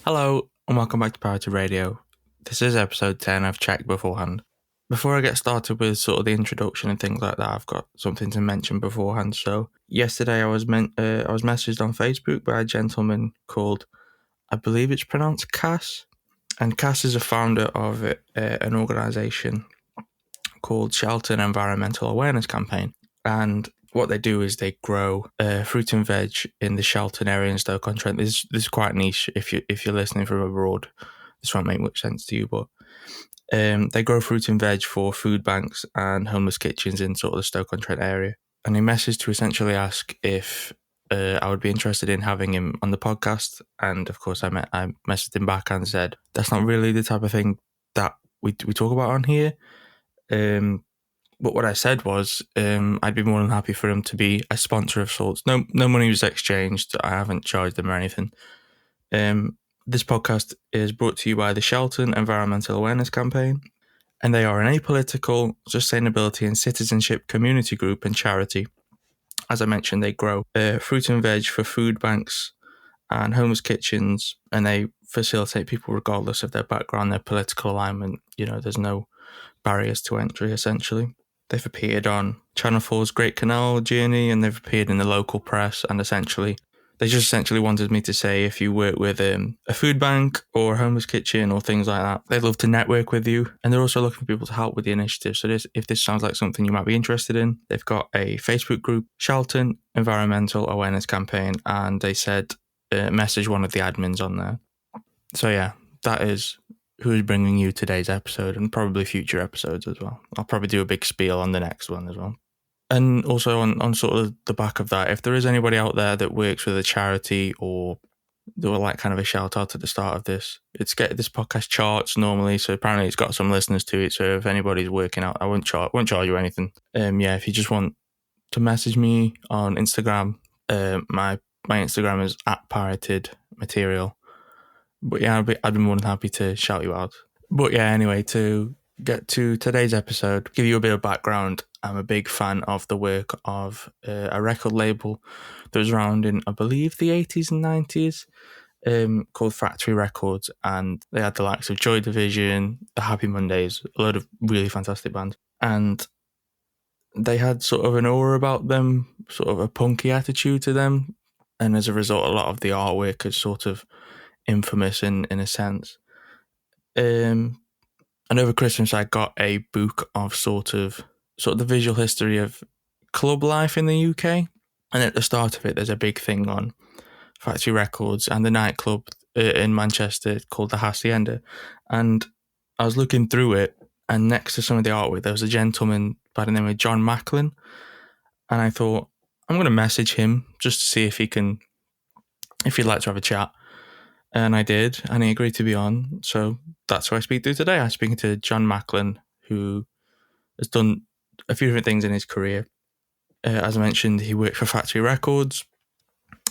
Hello, and welcome back to Parity Radio. This is episode 10. I've checked beforehand. Before I get started with sort of the introduction and things like that, I've got something to mention beforehand. So, yesterday I was messaged on Facebook by a gentleman called, I believe it's pronounced Cass, and Cass is a founder of an organisation called Shelton Environmental Awareness Campaign, and what they do is they grow fruit and veg in the Shelton area in Stoke-on-Trent. This is quite niche. If you're listening from abroad, this won't make much sense to you, but they grow fruit and veg for food banks and homeless kitchens in sort of the Stoke-on-Trent area. And he messaged to essentially ask if I would be interested in having him on the podcast. And of course, I messaged him back and said that's not really the type of thing that we talk about on here. But what I said was I'd be more than happy for him to be a sponsor of sorts. No money was exchanged. I haven't charged them or anything. This podcast is brought to you by the Shelton Environmental Awareness Campaign, and they are an apolitical, sustainability and citizenship community group and charity. As I mentioned, they grow fruit and veg for food banks and homeless kitchens, and they facilitate people regardless of their background, their political alignment. You know, there's no barriers to entry, essentially. They've appeared on Channel 4's Great Canal Journey, and they've appeared in the local press, and they just wanted me to say if you work with a food bank or a homeless kitchen or things like that, they'd love to network with you. And they're also looking for people to help with the initiative. So if this sounds like something you might be interested in, they've got a Facebook group, Shelton Environmental Awareness Campaign, and they said message one of the admins on there. So yeah, that is who's bringing you today's episode and probably future episodes as well. I'll probably do a big spiel on the next one as well. And also on sort of the back of that, if there is anybody out there that works with a charity or they would like kind of a shout out at the start of this, this podcast charts normally, so apparently it's got some listeners to it. So if anybody's working out, I won't charge you anything. If you just want to message me on Instagram, my Instagram is @paritedmaterial. But yeah, I'd be more than happy to shout you out. But yeah, anyway, to get to today's episode, give you a bit of background. I'm a big fan of the work of a record label that was around in, I believe, the 80s and 90s, called Factory Records. And they had the likes of Joy Division, the Happy Mondays, a load of really fantastic bands. And they had sort of an aura about them, sort of a punky attitude to them. And as a result, a lot of the artwork is sort of infamous in a sense. And over Christmas I got a book of sort of the visual history of club life in the UK, and at the start of it there's a big thing on Factory Records and the nightclub in Manchester called the Hacienda. And I was looking through it, and next to some of the artwork there was a gentleman by the name of John Macklin, and I thought I'm going to message him just to see if he'd like to have a chat. And I did, and he agreed to be on. So that's who I speak to today. I'm speaking to John Macklin, who has done a few different things in his career. As I mentioned, he worked for Factory Records.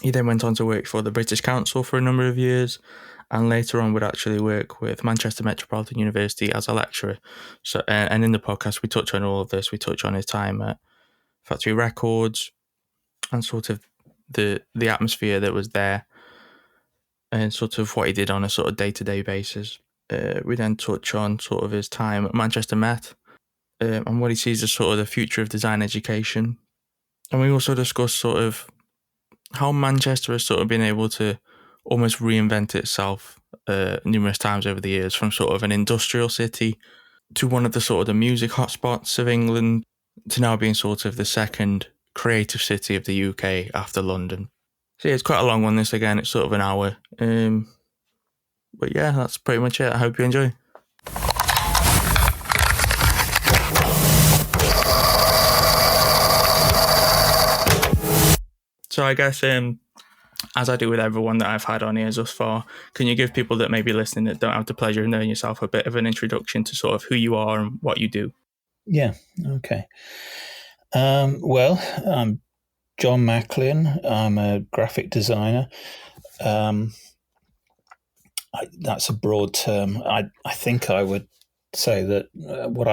He then went on to work for the British Council for a number of years, and later on would actually work with Manchester Metropolitan University as a lecturer. So, and in the podcast, we touch on all of this. We touch on his time at Factory Records and sort of the atmosphere that was there, and sort of what he did on a sort of day-to-day basis. We then touch on sort of his time at Manchester Met, and what he sees as sort of the future of design education. And we also discuss sort of how Manchester has sort of been able to almost reinvent itself numerous times over the years, from sort of an industrial city to one of the sort of the music hotspots of England to now being sort of the second creative city of the UK after London. So yeah, it's quite a long one, this again. It's sort of an hour. But yeah, that's pretty much it. I hope you enjoy. So I guess, as I do with everyone that I've had on here thus far, can you give people that may be listening that don't have the pleasure of knowing yourself a bit of an introduction to sort of who you are and what you do? Yeah, okay. Well, I'm John Macklin. I'm a graphic designer. That's a broad term. I think I would say that what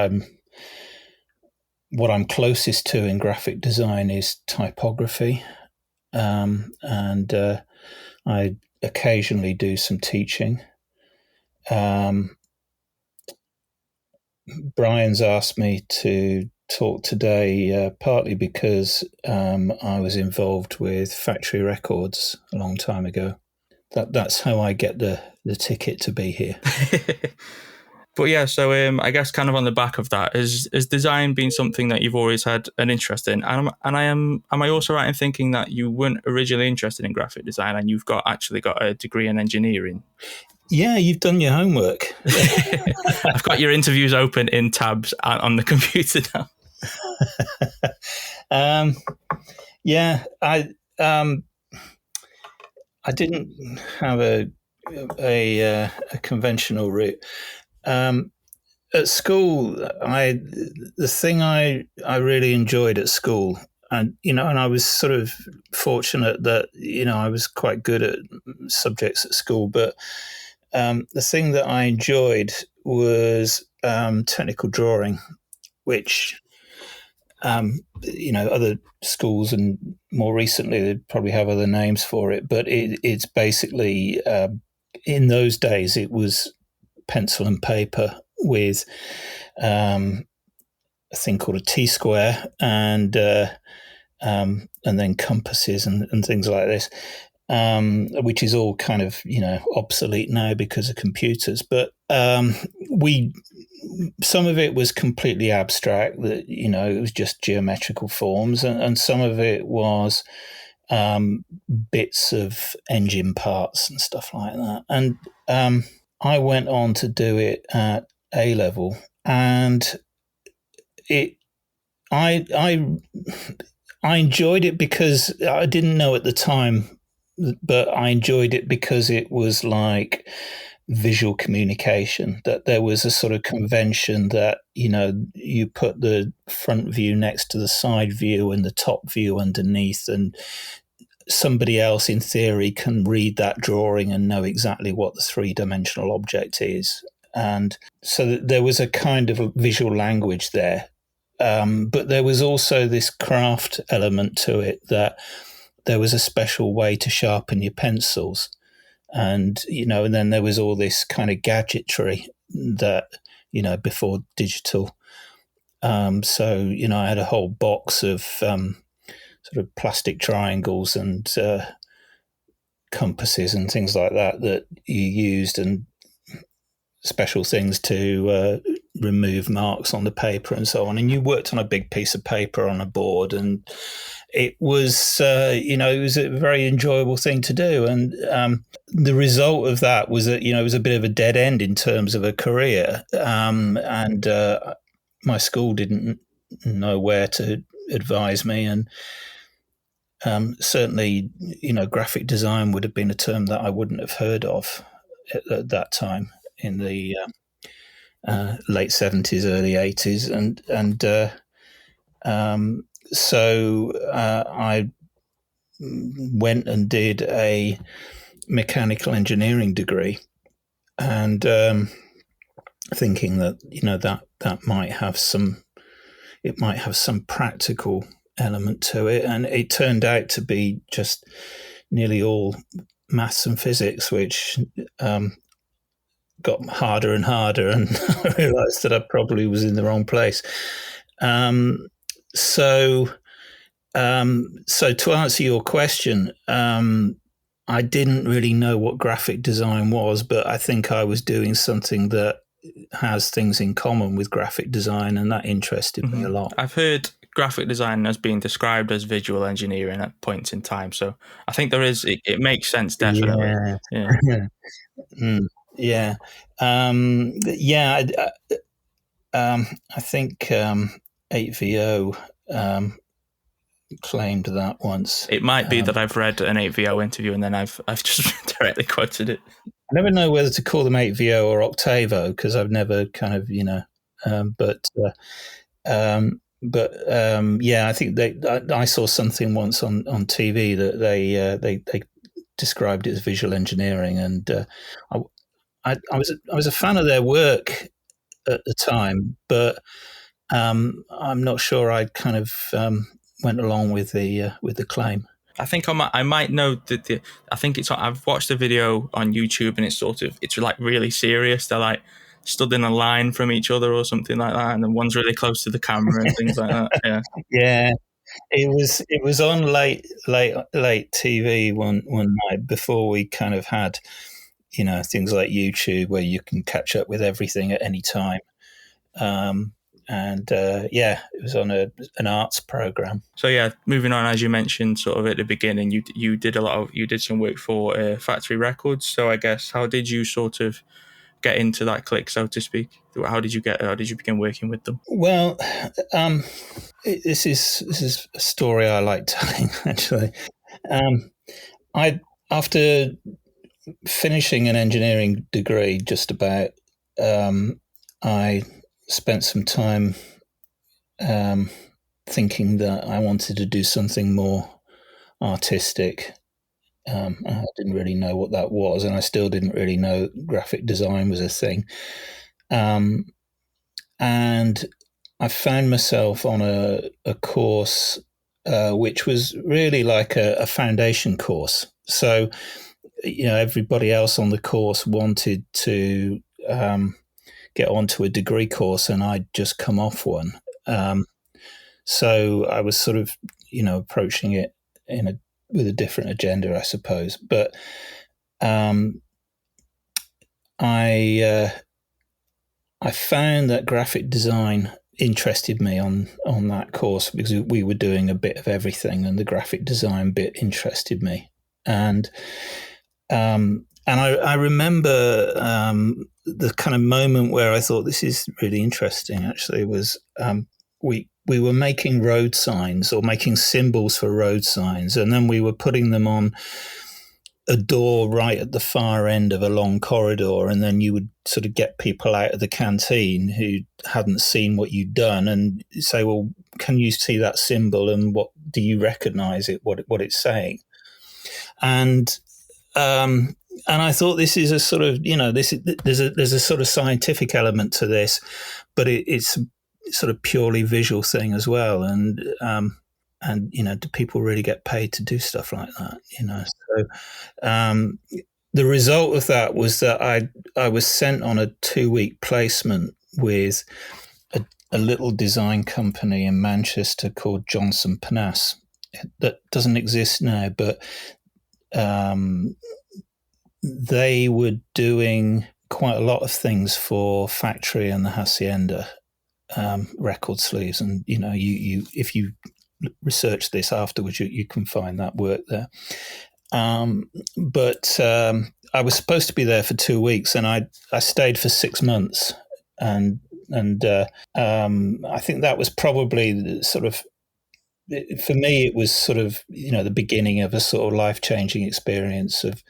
I'm closest to in graphic design is typography, and I occasionally do some teaching. Um, Brian's asked me to talk today, partly because I was involved with Factory Records a long time ago. That's how I get the ticket to be here. But yeah, so I guess kind of on the back of that, is design been something that you've always had an interest in? And am I also right in thinking that you weren't originally interested in graphic design and you've actually got a degree in engineering? Yeah, you've done your homework. I've got your interviews open in tabs on the computer now. Yeah, I didn't have a conventional route. At school, the thing I really enjoyed at school, and I was sort of fortunate that I was quite good at subjects at school, but the thing that I enjoyed was technical drawing, which other schools and more recently they probably have other names for it, but it's basically in those days it was pencil and paper with a thing called a T-square and then compasses and things like this, which is all kind of obsolete now because of computers. But we some of it was completely abstract, that it was just geometrical forms, and some of it was bits of engine parts and stuff like that. And I went on to do it at A level, and it I enjoyed it because I didn't know at the time, but I enjoyed it because it was like visual communication, that there was a sort of convention that you put the front view next to the side view and the top view underneath, and somebody else in theory can read that drawing and know exactly what the three-dimensional object is. And so there was a kind of a visual language there, but there was also this craft element to it, that there was a special way to sharpen your pencils. And and then there was all this kind of gadgetry that before digital. So I had a whole box of sort of plastic triangles and compasses and things like that you used, and special things to remove marks on the paper and so on. And you worked on a big piece of paper on a board, and it was it was a very enjoyable thing to do. And the result of that was that it was a bit of a dead end in terms of a career, and my school didn't know where to advise me. And certainly graphic design would have been a term that I wouldn't have heard of at that time in the late 70s, early 80s. So I went and did a mechanical engineering degree, and thinking that that might have some practical element to it, and it turned out to be just nearly all maths and physics, which got harder and harder, and I realized that I probably was in the wrong place. So to answer your question, I didn't really know what graphic design was, but I think I was doing something that has things in common with graphic design, and that interested me a lot. I've heard graphic design as being described as visual engineering at points in time, so I think there is, it makes sense, definitely. Yeah. I think 8VO claimed that once. It might be that I've read an 8VO interview and then I've just directly quoted it. I never know whether to call them 8VO or Octavo, because I've never kind of I think I saw something once on TV that they described it as visual engineering, and I was a fan of their work at the time, but I'm not sure I kind of went along with the claim. I think I might know that I think it's. I've watched a video on YouTube and it's like really serious. They're like stood in a line from each other or something like that, and then one's really close to the camera and things like that. Yeah, Yeah, it was on late TV one night before we kind of had, things like YouTube where you can catch up with everything at any time. And it was on an arts program. So yeah, moving on, as you mentioned, sort of at the beginning, you did some work for Factory Records. So I guess how did you sort of get into that clique, so to speak? How did you begin working with them? Well, this is a story I like telling. Actually, I after finishing an engineering degree, just about, I spent some time thinking that I wanted to do something more artistic. I didn't really know what that was, and I still didn't really know graphic design was a thing. And I found myself on a course which was really like a foundation course. So, everybody else on the course wanted to get onto a degree course, and I'd just come off one. So I was sort of, approaching it with a different agenda, I suppose. But I found that graphic design interested me on that course because we were doing a bit of everything, and the graphic design bit interested me. And I remember the kind of moment where I thought this is really interesting. Actually, was we were making road signs or making symbols for road signs, and then we were putting them on a door right at the far end of a long corridor, and then you would sort of get people out of the canteen who hadn't seen what you'd done and say, well, can you see that symbol, and what do you recognize it, what it's saying? And I thought this is a sort of, there's a sort of scientific element to this, but it's sort of purely visual thing as well. And do people really get paid to do stuff like that? So the result of that was that I was sent on a 2-week placement with a little design company in Manchester called Johnson Panas. That doesn't exist now, but they were doing quite a lot of things for Factory and the Hacienda record sleeves, and you if you research this afterwards, you can find that work there. But I was supposed to be there for 2 weeks, and I stayed for 6 months, and I think that was probably the sort of, for me, it was sort of the beginning of a sort of life-changing experience of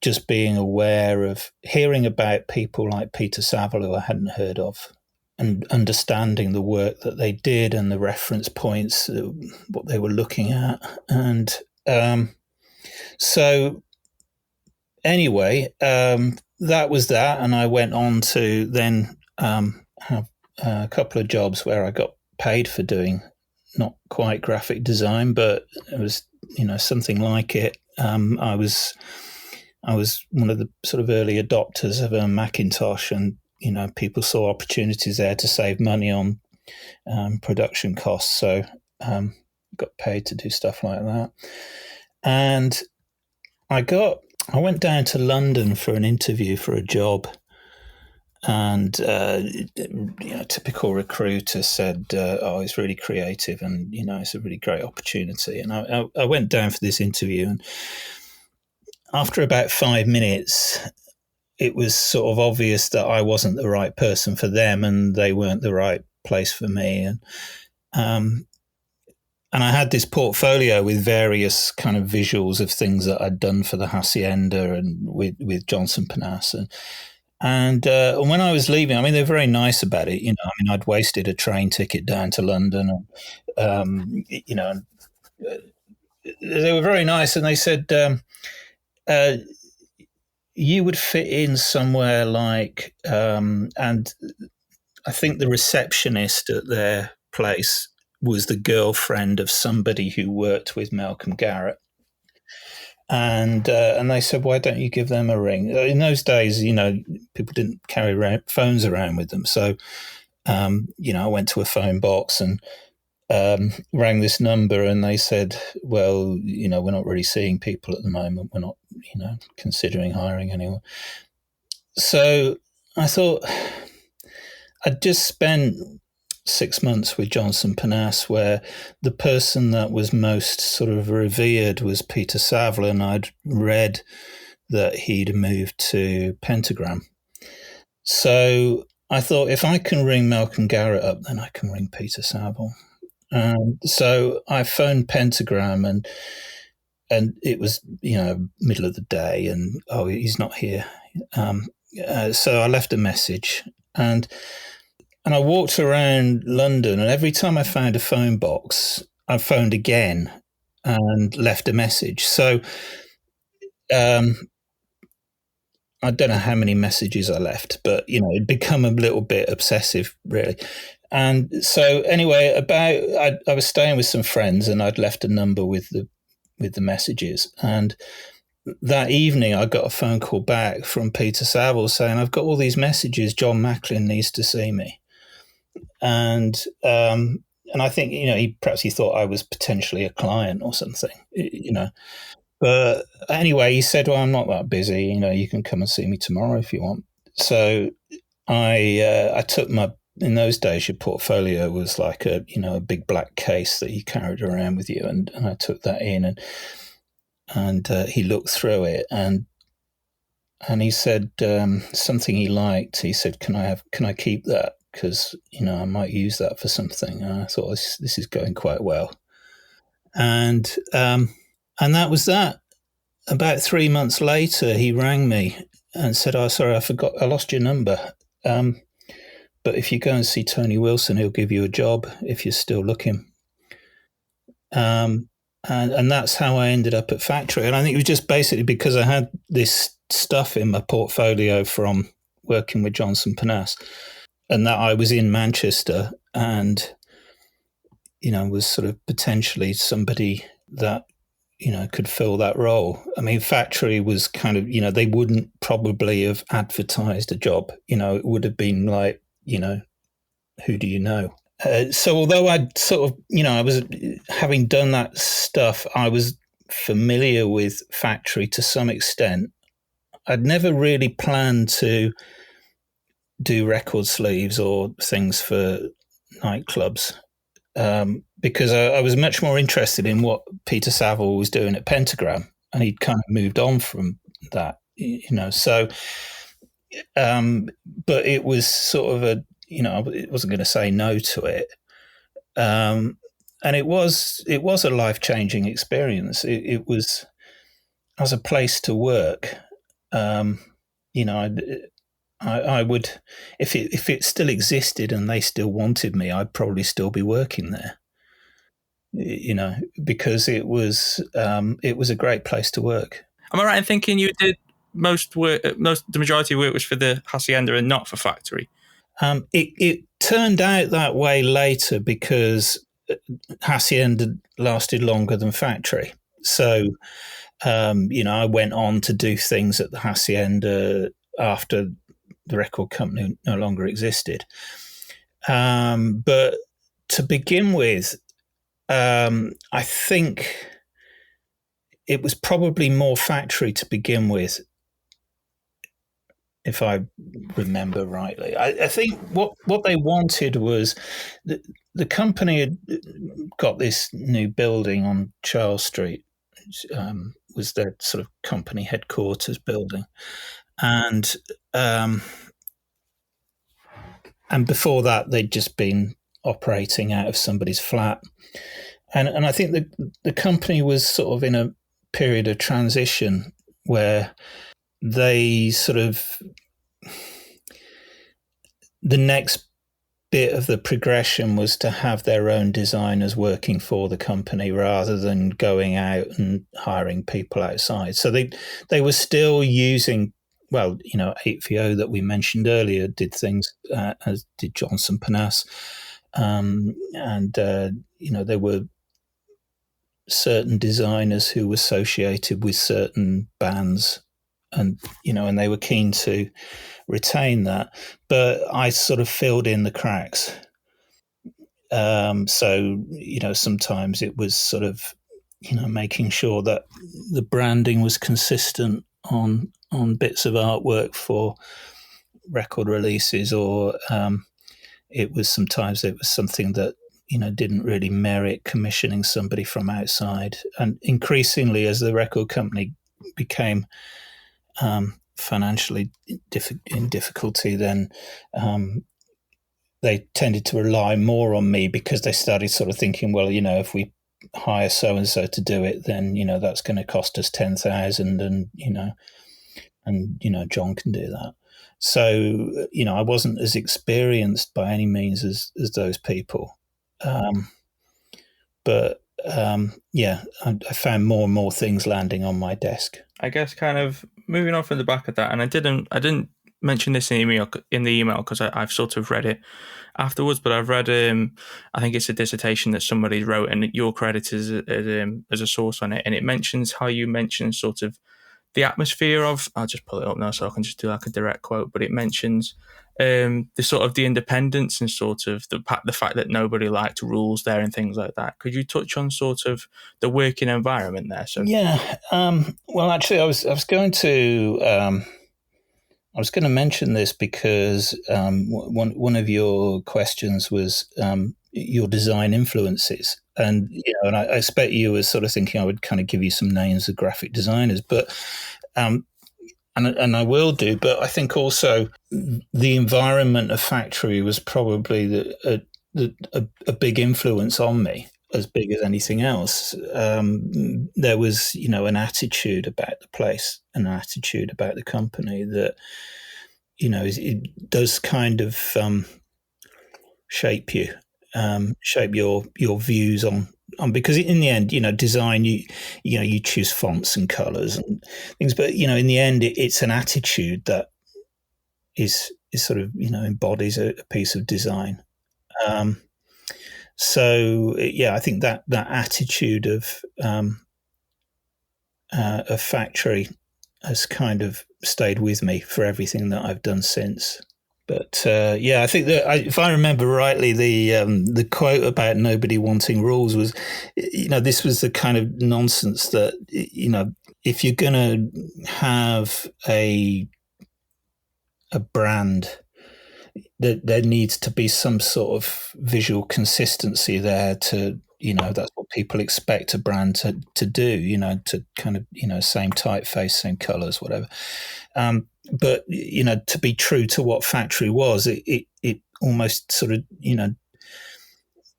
just being aware of hearing about people like Peter Saville, who I hadn't heard of, and understanding the work that they did and the reference points, what they were looking at. And so anyway, that was that. And I went on to then have a couple of jobs where I got paid for doing not quite graphic design, but it was, something like it. I was one of the sort of early adopters of a Macintosh, and people saw opportunities there to save money on production costs. So got paid to do stuff like that. And I went down to London for an interview for a job, and typical recruiter said, "Oh, he's really creative, and it's a really great opportunity." And I went down for this interview, and after about 5 minutes, it was sort of obvious that I wasn't the right person for them, and they weren't the right place for me. And I had this portfolio with various kind of visuals of things that I'd done for the Hacienda and with Johnson Panas. And when I was leaving, I mean, they were very nice about it. I'd wasted a train ticket down to London, and they were very nice, and they said, you would fit in somewhere like, and I think the receptionist at their place was the girlfriend of somebody who worked with Malcolm Garrett. And they said, why don't you give them a ring? In those days, people didn't carry phones around with them. So, I went to a phone box and rang this number, and they said, well, we're not really seeing people at the moment. We're not, considering hiring anyone. So I thought I'd just spent 6 months with Johnson Panas, where the person that was most sort of revered was Peter Saville, and I'd read that he'd moved to Pentagram. So I thought, if I can ring Malcolm Garrett up, then I can ring Peter Saville. So I phoned Pentagram, and it was middle of the day, and he's not here. So I left a message, and I walked around London, and every time I found a phone box, I phoned again and left a message. So I don't know how many messages I left, but it'd become a little bit obsessive, really. And so anyway, I was staying with some friends, and I'd left a number with the messages. And that evening, I got a phone call back from Peter Saville saying, "I've got all these messages. John Macklin needs to see me." And I think he thought I was potentially a client or something, But anyway, he said, "Well, I'm not that busy. You can come and see me tomorrow if you want." So I took in those days, your portfolio was like a big black case that you carried around with you, and I took that in, and he looked through it, and he said something he liked. He said, "Can I keep that? Because I might use that for something." And I thought, this is going quite well, and that was that. About 3 months later, he rang me and said, "Oh, sorry, I lost your number. But if you go and see Tony Wilson, he'll give you a job if you're still looking." And that's how I ended up at Factory. And I think it was just basically because I had this stuff in my portfolio from working with Johnson Panas, and that I was in Manchester, and was sort of potentially somebody that could fill that role. I mean, Factory was kind of, they wouldn't probably have advertised a job. It would have been like, who do you know? So although I'd sort of, I was, having done that stuff, I was familiar with Factory to some extent. I'd never really planned to do record sleeves or things for nightclubs. Because I was much more interested in what Peter Saville was doing at Pentagram, and he'd kind of moved on from that, So, but it was sort of I wasn't going to say no to it, and it was a life-changing experience. It was as a place to work. I would, if it still existed and they still wanted me, I'd probably still be working there. Because it was a great place to work. Am I right in thinking you did the majority of work was for the Hacienda and not for Factory? It turned out that way later because Hacienda lasted longer than Factory. So, I went on to do things at the Hacienda after the record company no longer existed. But to begin with, I think it was probably more Factory to begin with, if I remember rightly. I think what they wanted was the company had got this new building on Charles Street, which, was their sort of company headquarters building, and before that they'd just been operating out of somebody's flat. And I think the company was sort of in a period of transition where they sort of, the next bit of the progression was to have their own designers working for the company rather than going out and hiring people outside. So they were still using, 8VO that we mentioned earlier did things as did Johnson Panas. They were certain designers who were associated with certain bands, and and they were keen to retain that, but I sort of filled in the cracks. So sometimes it was sort of making sure that the branding was consistent on bits of artwork for record releases, or sometimes it was something that didn't really merit commissioning somebody from outside. And increasingly, as the record company became financially in difficulty, then they tended to rely more on me, because they started sort of thinking, well, if we hire so and so to do it, then that's going to cost us 10,000, and John can do that. So I wasn't as experienced by any means as those people, but yeah, I found more and more things landing on my desk. I guess kind of moving on from the back of that, and I didn't mention this in the email because I've sort of read it afterwards, but I've read I think it's a dissertation that somebody wrote, and you're credited as a source on it, and it mentions how you mentioned sort of the atmosphere of, I'll just pull it up now so I can just do like a direct quote, but it mentions the sort of the independence and sort of the fact that nobody liked rules there and things like that. Could you touch on sort of the working environment there? So yeah, well, actually, I was going to mention this because one of your questions was your design influences, and and I expect you were sort of thinking I would kind of give you some names of graphic designers, but and I will do, but I think also the environment of factory was probably a big influence on me, as big as anything else. There was an attitude about the place, an attitude about the company that it does kind of shape you, shape your views on, because in the end, design, you choose fonts and colors and things, but in the end, it's an attitude that is sort of embodies a piece of design. So yeah, I think that attitude of factory has kind of stayed with me for everything that I've done since. But yeah, I think that if I remember rightly, the quote about nobody wanting rules was, this was the kind of nonsense that if you're going to have a brand, that there needs to be some sort of visual consistency there to that's what people expect a brand to do, to kind of same typeface, same colors, whatever. But to be true to what factory was, it almost sort of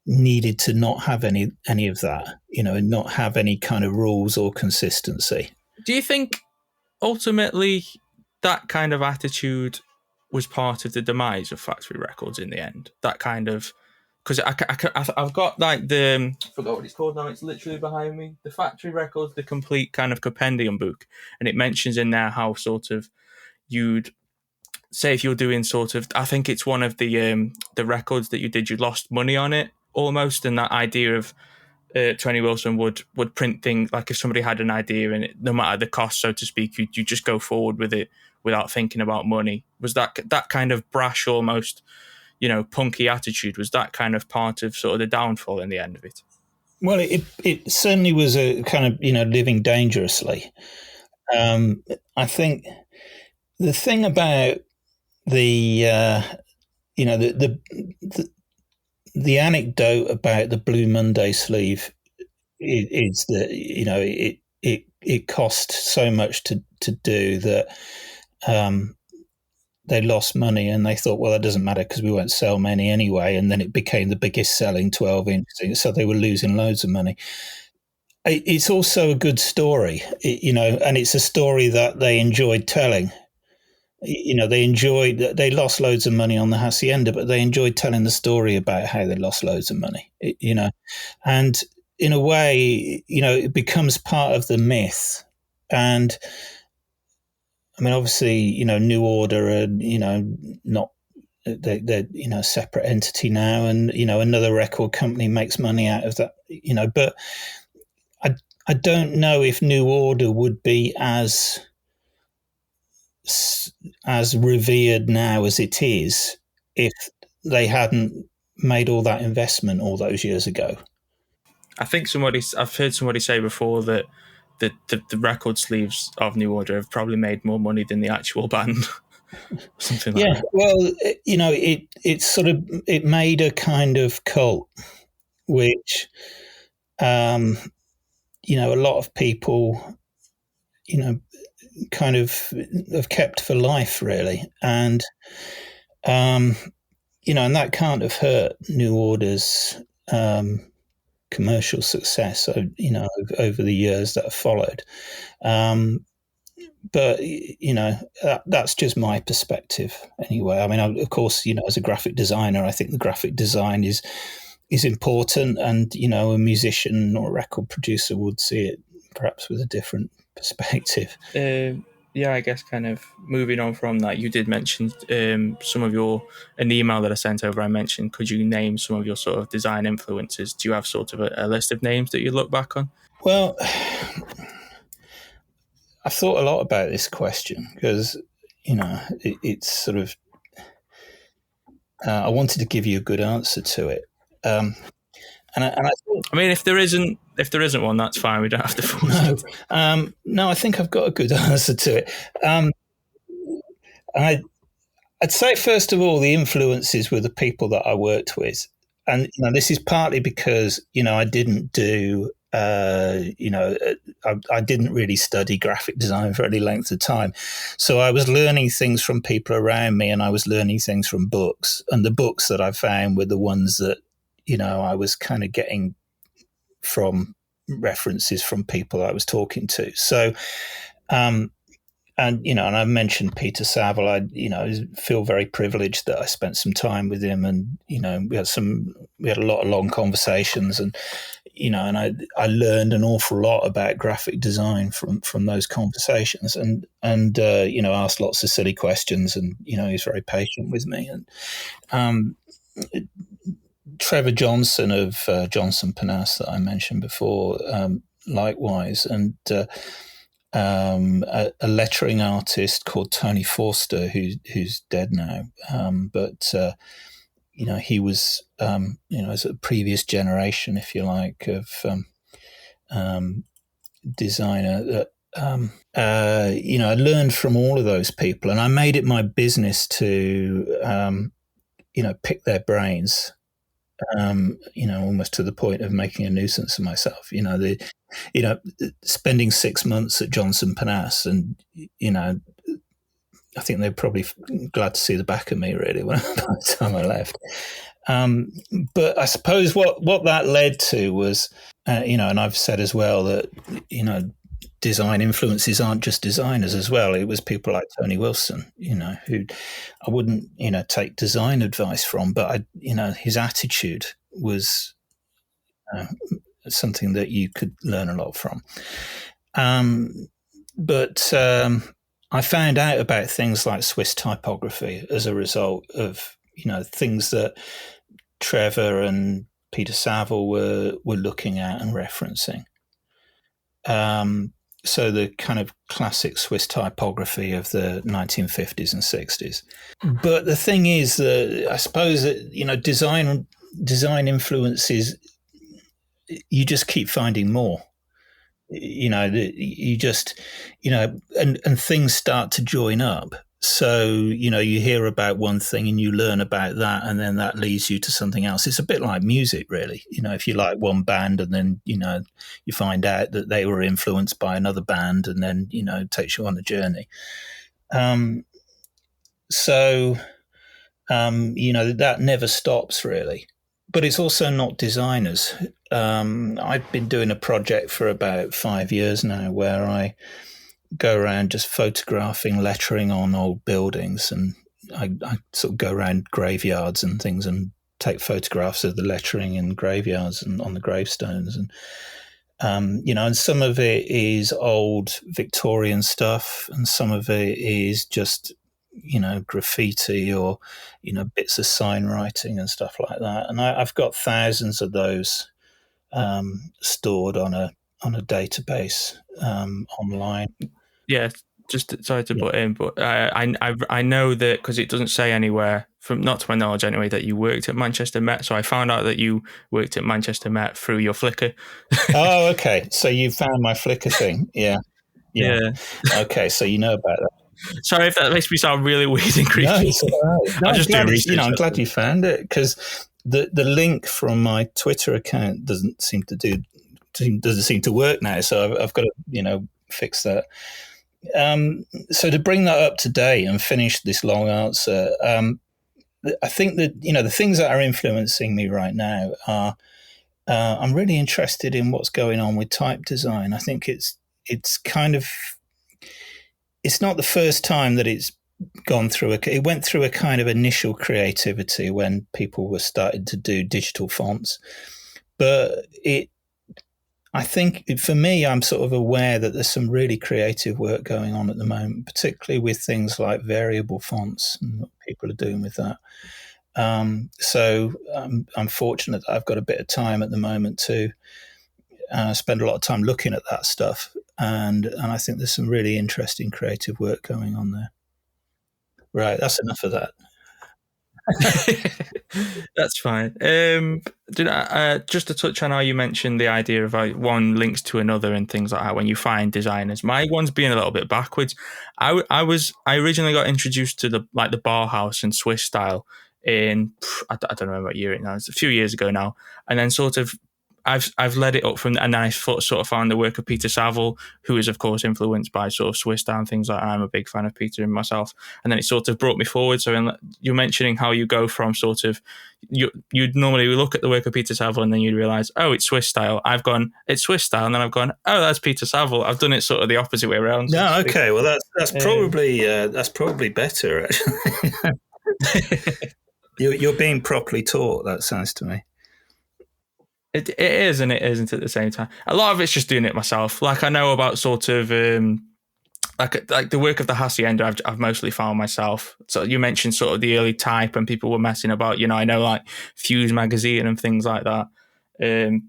needed to not have any of that, and not have any kind of rules or consistency. do you think ultimately that kind of attitude was part of the demise of factory records in the end? That kind of, because I've got like I forgot what it's called now. It's literally behind me. The Factory Records, the complete kind of compendium book, and it mentions in there how sort of you'd say if you're doing sort of, I think it's one of the records that you did, you lost money on it almost, and that idea of Tony Wilson would print things like if somebody had an idea and no matter the cost, so to speak, you just go forward with it without thinking about money. Was that kind of brash, almost punky attitude, was that kind of part of sort of the downfall in the end of it? Well, it certainly was a kind of living dangerously. I think the thing about the the anecdote about the Blue Monday sleeve is that it cost so much to do that they lost money, and they thought, well, that doesn't matter because we won't sell many anyway. And then it became the biggest selling 12-inch thing, so they were losing loads of money. It's also a good story, and it's a story that they enjoyed telling. They lost loads of money on the Hacienda, but they enjoyed telling the story about how they lost loads of money, and in a way, it becomes part of the myth. And I mean, obviously, New Order are, not, they're, a separate entity now, and, another record company makes money out of that, but I don't know if New Order would be as revered now as it is if they hadn't made all that investment all those years ago. I think I've heard somebody say before that the record sleeves of New Order have probably made more money than the actual band, something like Yeah, that. well, it made a kind of cult, which a lot of people you know kind of have kept for life, really, um, and that can't have hurt New Order's commercial success. So, over the years that have followed. Um, but that's just my perspective anyway. I mean, of course, as a graphic designer, I think the graphic design is important, and a musician or a record producer would see it perhaps with a different perspective. Yeah, I guess kind of moving on from that, you did mention some of in the email that I sent over, I mentioned, could you name some of your sort of design influences? Do you have sort of a list of names that you look back on? Well, I've thought a lot about this question because, it's sort of, I wanted to give you a good answer to it. And I thought, I mean, if there isn't one, that's fine. We don't have to force no, it. no, I think I've got a good answer to it. Um, I, I'd say, first of all, the influences were the people that I worked with. And this is partly because, I didn't do, I didn't really study graphic design for any length of time. So I was learning things from people around me, and I was learning things from books. And the books that I found were the ones that, I was kind of getting from references from people I was talking to. So, and I mentioned Peter Saville. I feel very privileged that I spent some time with him, and we had a lot of long conversations, and I learned an awful lot about graphic design from those conversations, and asked lots of silly questions, and he was very patient with me. And Trevor Johnson of Johnson Panas that I mentioned before, likewise, and a lettering artist called Tony Forster, who's dead now, but he was as a previous generation, if you like, of designer that. I learned from all of those people, and I made it my business to pick their brains. Almost to the point of making a nuisance of myself. Spending 6 months at Johnson Panas, and I think they're probably glad to see the back of me, really, by the time I left. But I suppose what that led to was, and I've said as well that design influences aren't just designers as well. It was people like Tony Wilson, who I wouldn't, take design advice from, but his attitude was something that you could learn a lot from. But I found out about things like Swiss typography as a result of things that Trevor and Peter Saville were looking at and referencing. So the kind of classic Swiss typography of the 1950s and 60s. But the thing is that I suppose that design influences, you just keep finding more. You just and things start to join up. So you hear about one thing and you learn about that, and then that leads you to something else. It's a bit like music, really. If you like one band, and then you find out that they were influenced by another band, and then it takes you on a journey. So that never stops, really. But it's also not designers. I've been doing a project for about 5 years now where I go around just photographing lettering on old buildings, and I sort of go around graveyards and things and take photographs of the lettering in graveyards and on the gravestones. And and some of it is old Victorian stuff, and some of it is just graffiti or bits of sign writing and stuff like that. And I've got thousands of those stored on a database online. Yeah, just sorry to Yeah. butt in, but I know that because it doesn't say anywhere, from not to my knowledge anyway, that you worked at Manchester Met. So I found out that you worked at Manchester Met through your Flickr. Oh, okay. So you found my Flickr thing. Yeah. Yeah. Yeah. Okay. So you know about that. Sorry if that makes me sound really weird and creepy. No, it's all right. No, I was just doing research. I'm glad you found it, because the link from my Twitter account doesn't seem to work now. So I've got to fix that. So to bring that up to date and finish this long answer, I think that the things that are influencing me right now are I'm really interested in what's going on with type design. I think it's not the first time that it went through a kind of initial creativity when people were starting to do digital fonts, but I think for me, I'm sort of aware that there's some really creative work going on at the moment, particularly with things like variable fonts and what people are doing with that. So I'm fortunate that I've got a bit of time at the moment to spend a lot of time looking at that stuff, and I think there's some really interesting creative work going on there. Right, that's enough of that. That's fine. Just to touch on how you mentioned the idea of one links to another and things like that when you find designers. My one's being a little bit backwards. I originally got introduced to the Bauhaus and Swiss style in I don't remember what year it now. It's a few years ago now, and then sort of I've led it up from, and then I sort of found the work of Peter Saville, who is of course influenced by sort of Swiss style and things like that. I'm a big fan of Peter and myself, and then it sort of brought me forward. So you're mentioning how you go from sort of you'd normally look at the work of Peter Saville and then you'd realize, oh, it's Swiss style. I've gone, it's Swiss style, and then I've gone, oh, that's Peter Saville. I've done it sort of the opposite way around. So no, okay, well that's probably better actually. You're being properly taught. That sounds to me. It is and it isn't at the same time. A lot of it's just doing it myself. Like I know about sort of like the work of the Hacienda, I've mostly found myself. So you mentioned sort of the early type and people were messing about. I know like Fuse magazine and things like that.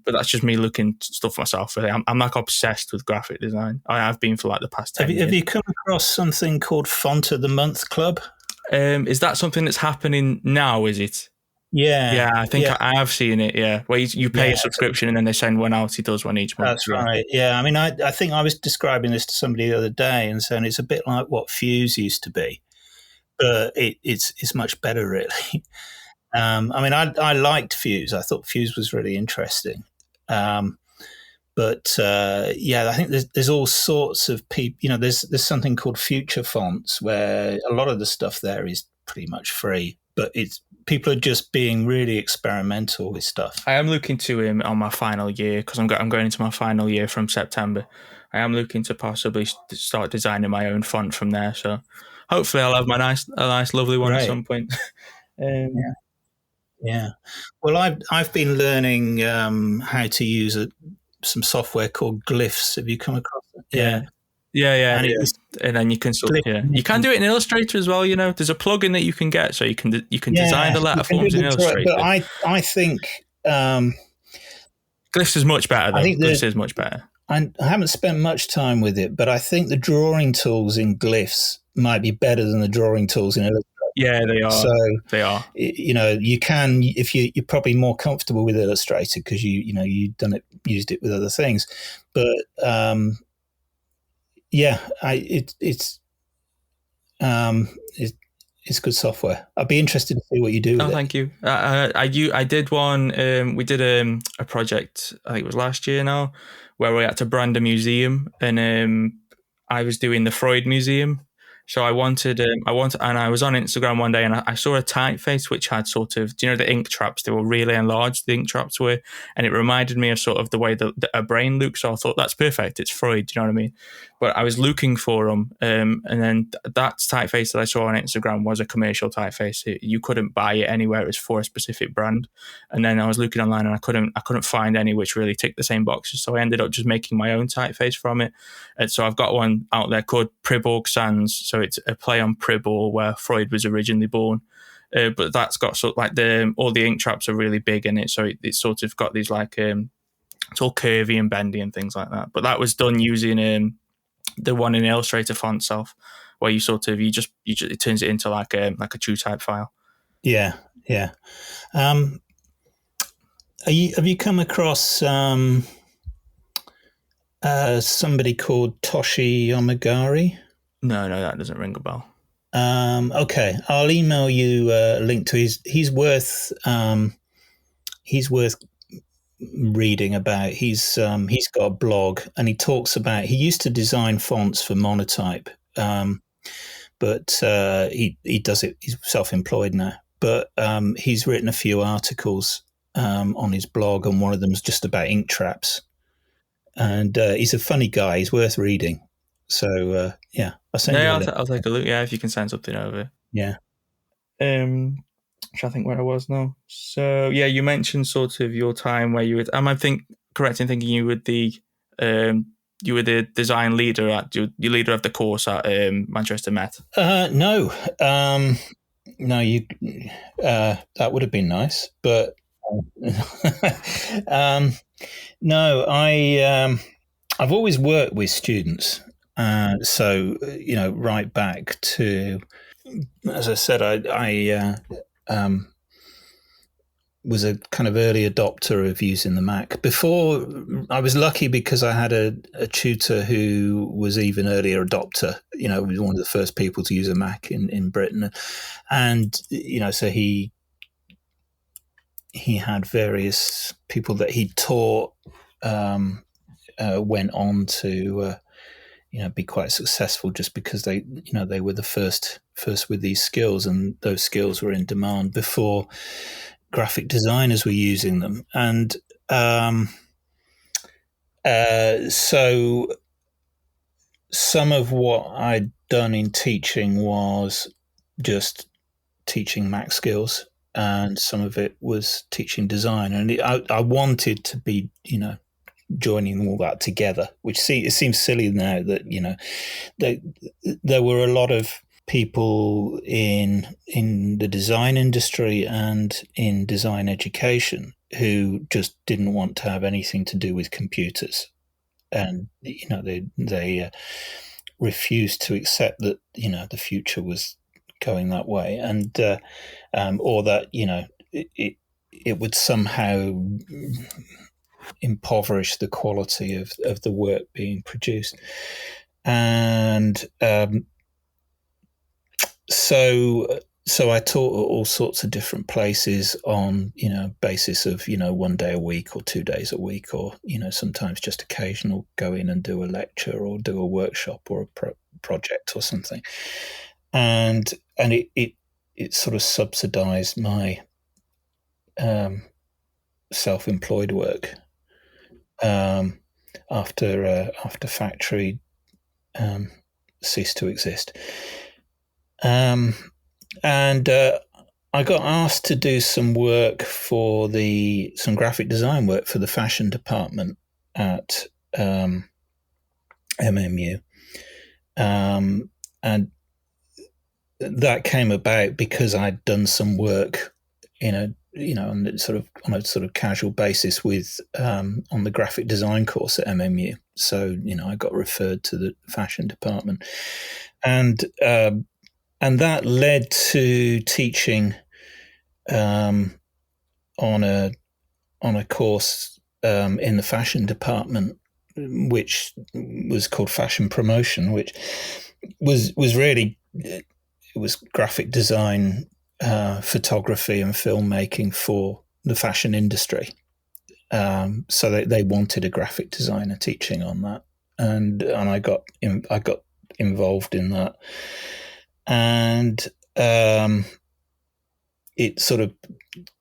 But that's just me looking stuff myself. Really, I'm like obsessed with graphic design. I have been for like the past 10 years. Have you come across something called Font of the Month Club? Is that something that's happening now? Is it? Yeah, I think I have seen it. Yeah, where you pay a subscription and then they send one out. He does one each month. That's right. Yeah, I mean, I think I was describing this to somebody the other day and saying it's a bit like what Fuse used to be, but it's much better, really. I mean, I liked Fuse. I thought Fuse was really interesting. But I think there's all sorts of people. There's something called Future Fonts where a lot of the stuff there is pretty much free, but people are just being really experimental with stuff. I am looking to him on my final year because I'm going into my final year from September. I am looking to possibly start designing my own font from there. So hopefully I'll have a nice, lovely one at some point. Yeah. Well, I've been learning how to use some software called Glyphs. Have you come across it? Yeah. And then you can you can do it in Illustrator as well. There's a plugin that you can get, so you can design the letter forms in Illustrator. But I think Glyphs is much better. Though. Glyphs is much better. I haven't spent much time with it, but I think the drawing tools in Glyphs might be better than the drawing tools in Illustrator. Yeah, they are. So they are. You can, if you're probably more comfortable with Illustrator because you've used it with other things, but it's good software. I'd be interested to see what you do with it. Thank you. I did one. We did a project. I think it was last year now, where we had to brand a museum, and I was doing the Freud Museum. So I wanted, and I was on Instagram one day and I saw a typeface which had sort of, the ink traps, they were really enlarged, the ink traps were, and it reminded me of sort of the way that a brain looks. So I thought, that's perfect, it's Freud, do you know what I mean? But I was looking for them, and then that typeface that I saw on Instagram was a commercial typeface. You couldn't buy it anywhere, it was for a specific brand. And then I was looking online and I couldn't find any which really ticked the same boxes. So I ended up just making my own typeface from it. And so I've got one out there called Priborg Sans. So it's a play on Pribor, where Freud was originally born. But that's got sort of like all the ink traps are really big in it. So it's sort of got these like it's all curvy and bendy and things like that. But that was done using the one in Illustrator font self, where you sort of it turns it into like a true type file. Yeah, yeah. Have you come across somebody called Toshi Yamagari? No, that doesn't ring a bell. Okay, I'll email you a link to he's worth reading about. He's got a blog, and he talks about, he used to design fonts for Monotype, but he does it, he's self-employed now, but he's written a few articles on his blog, and one of them is just about ink traps, and he's a funny guy. He's worth reading. So yeah, I'll send you a link. I'll take a look. Yeah, if you can send something over. Yeah. I'm trying to think where I was now. So yeah, you mentioned sort of your time where you would. Am I correct in thinking you were the design leader at your leader of the course at Manchester Met? No, no, you. That would have been nice, but no, I've always worked with students, so right back to, as I said, I was a kind of early adopter of using the Mac. Before, I was lucky because I had a tutor who was even earlier adopter. Was one of the first people to use a Mac in Britain, and so he had various people that he taught went on to be quite successful, just because they were the first with these skills, and those skills were in demand before graphic designers were using them. And so some of what I'd done in teaching was just teaching Mac skills, and some of it was teaching design. And I wanted to be, joining all that together, which it seems silly now that, there were a lot of people in the design industry and in design education who just didn't want to have anything to do with computers, and they refused to accept that the future was going that way, and or that it would somehow impoverish the quality of the work being produced. And so I taught all sorts of different places on basis of 1 day a week or 2 days a week, or sometimes just occasional go in and do a lecture or do a workshop or a project or something, and it sort of subsidized my self-employed work after factory ceased to exist. And I got asked to do some work some graphic design work for the fashion department at MMU, and that came about because I'd done some work, on a sort of casual basis with on the graphic design course at MMU. So I got referred to the fashion department, and that led to teaching on a course in the fashion department, which was called fashion promotion, which was really, it was graphic design, photography and filmmaking for the fashion industry. So they wanted a graphic designer teaching on that, and I got involved in that, and it sort of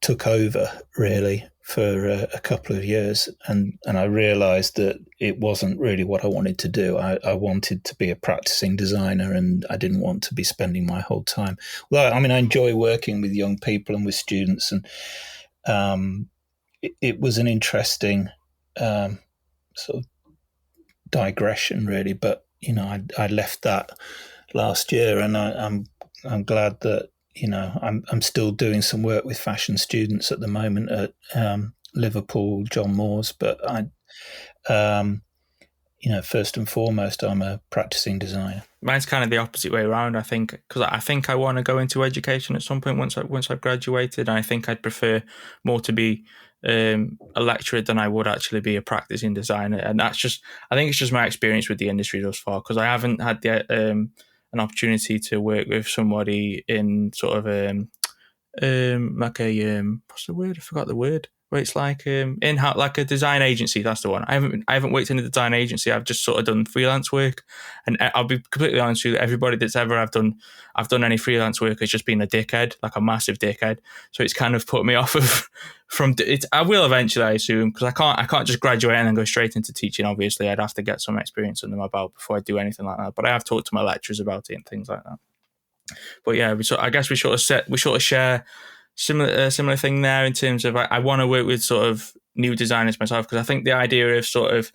took over really for a couple of years, and I realized that it wasn't really what I wanted to do. I wanted to be a practicing designer, and I didn't want to be spending my whole time. Well, I mean, I enjoy working with young people and with students, and it was an interesting sort of digression, really. But I left that last year, and I'm glad that I'm still doing some work with fashion students at the moment at Liverpool, John Moores, but First and foremost, I'm a practicing designer. Mine's kind of the opposite way around, I think, because I think I want to go into education at some point once I've graduated. And I think I'd prefer more to be a lecturer than I would actually be a practicing designer. And I think it's just my experience with the industry thus far, because I haven't had an opportunity to work with somebody in sort of what's the word? I forgot the word. Where it's like in-house, like a design agency. That's the one. I haven't worked in a design agency. I've just sort of done freelance work, and I'll be completely honest with you. Everybody that's ever I've done any freelance work has just been a dickhead, like a massive dickhead. So it's kind of put me off of from it. I will eventually, I assume, because I can't just graduate and then go straight into teaching. Obviously, I'd have to get some experience under my belt before I do anything like that. But I have talked to my lecturers about it and things like that. But yeah, I guess we sort of share similar thing there in terms of I want to work with sort of new designers myself, because I think the idea of sort of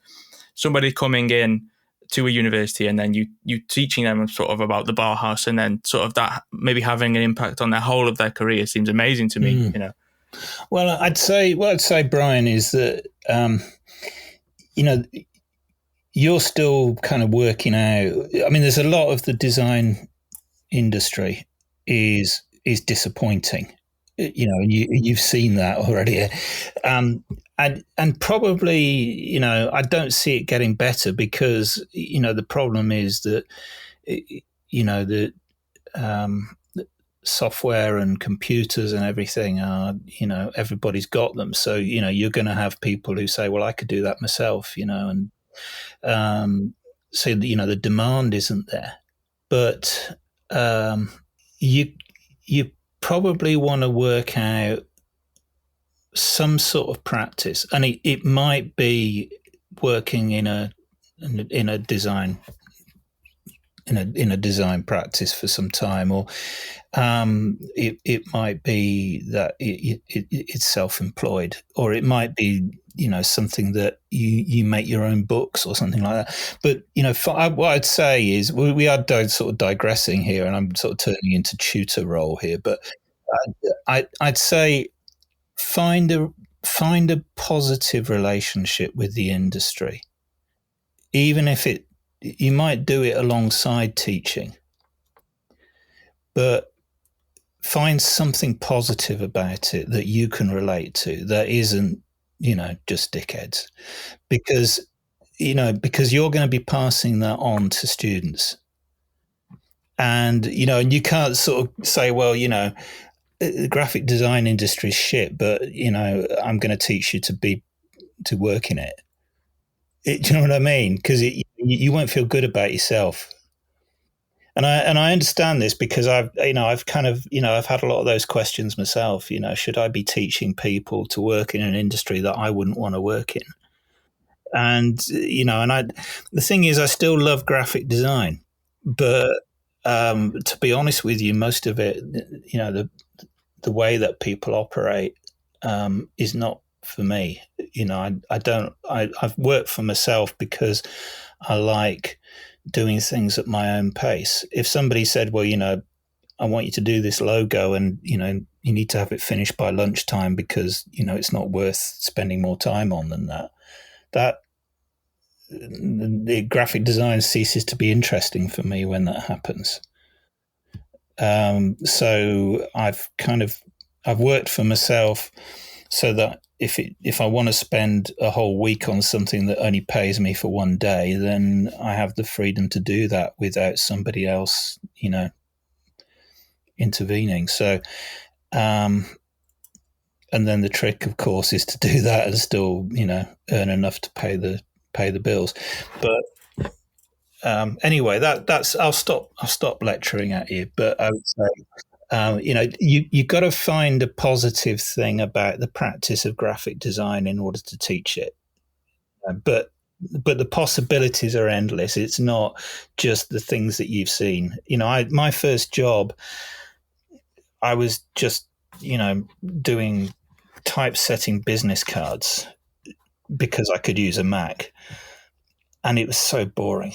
somebody coming in to a university and then you teaching them sort of about the Bauhaus and then sort of that maybe having an impact on their whole of their career seems amazing to me. You know. Well, I'd say Brian, is that you're still kind of working out. I mean, there's a lot of the design industry is disappointing. You've seen that already, and probably I don't see it getting better, because the problem is that the software and computers and everything are everybody's got them, so you're going to have people who say, well, I could do that myself, and so the demand isn't there, but you probably want to work out some sort of practice, and it might be working in a design practice for some time, or it might be that it's self-employed, or it might be something that you make your own books or something like that. But what I'd say is we are sort of digressing here, and I'm sort of turning into tutor role here. But I'd say find a positive relationship with the industry, even if you might do it alongside teaching, but find something positive about it that you can relate to, that isn't just dickheads, because you're going to be passing that on to students, and and you can't sort of say, well, the graphic design industry is shit, but I'm going to teach you to work in it. Do you know what I mean? Because you won't feel good about yourself. And I understand this, because I've kind of I've had a lot of those questions myself. Should I be teaching people to work in an industry that I wouldn't want to work in? And the thing is, I still love graphic design, but to be honest with you, most of it, the way that people operate is not for me. I've worked for myself because I like doing things at my own pace. If somebody said, well, I want you to do this logo, and you need to have it finished by lunchtime because it's not worth spending more time on than that the graphic design ceases to be interesting for me when that happens. So I've worked for myself, so that if I want to spend a whole week on something that only pays me for one day, then I have the freedom to do that without somebody else, intervening. So, and then the trick, of course, is to do that and still, earn enough to pay the bills. But anyway, that's I'll stop lecturing at you. But I would say, you got to find a positive thing about the practice of graphic design in order to teach it. But the possibilities are endless. It's not just the things that you've seen. My first job, I was just doing typesetting business cards because I could use a Mac, and it was so boring.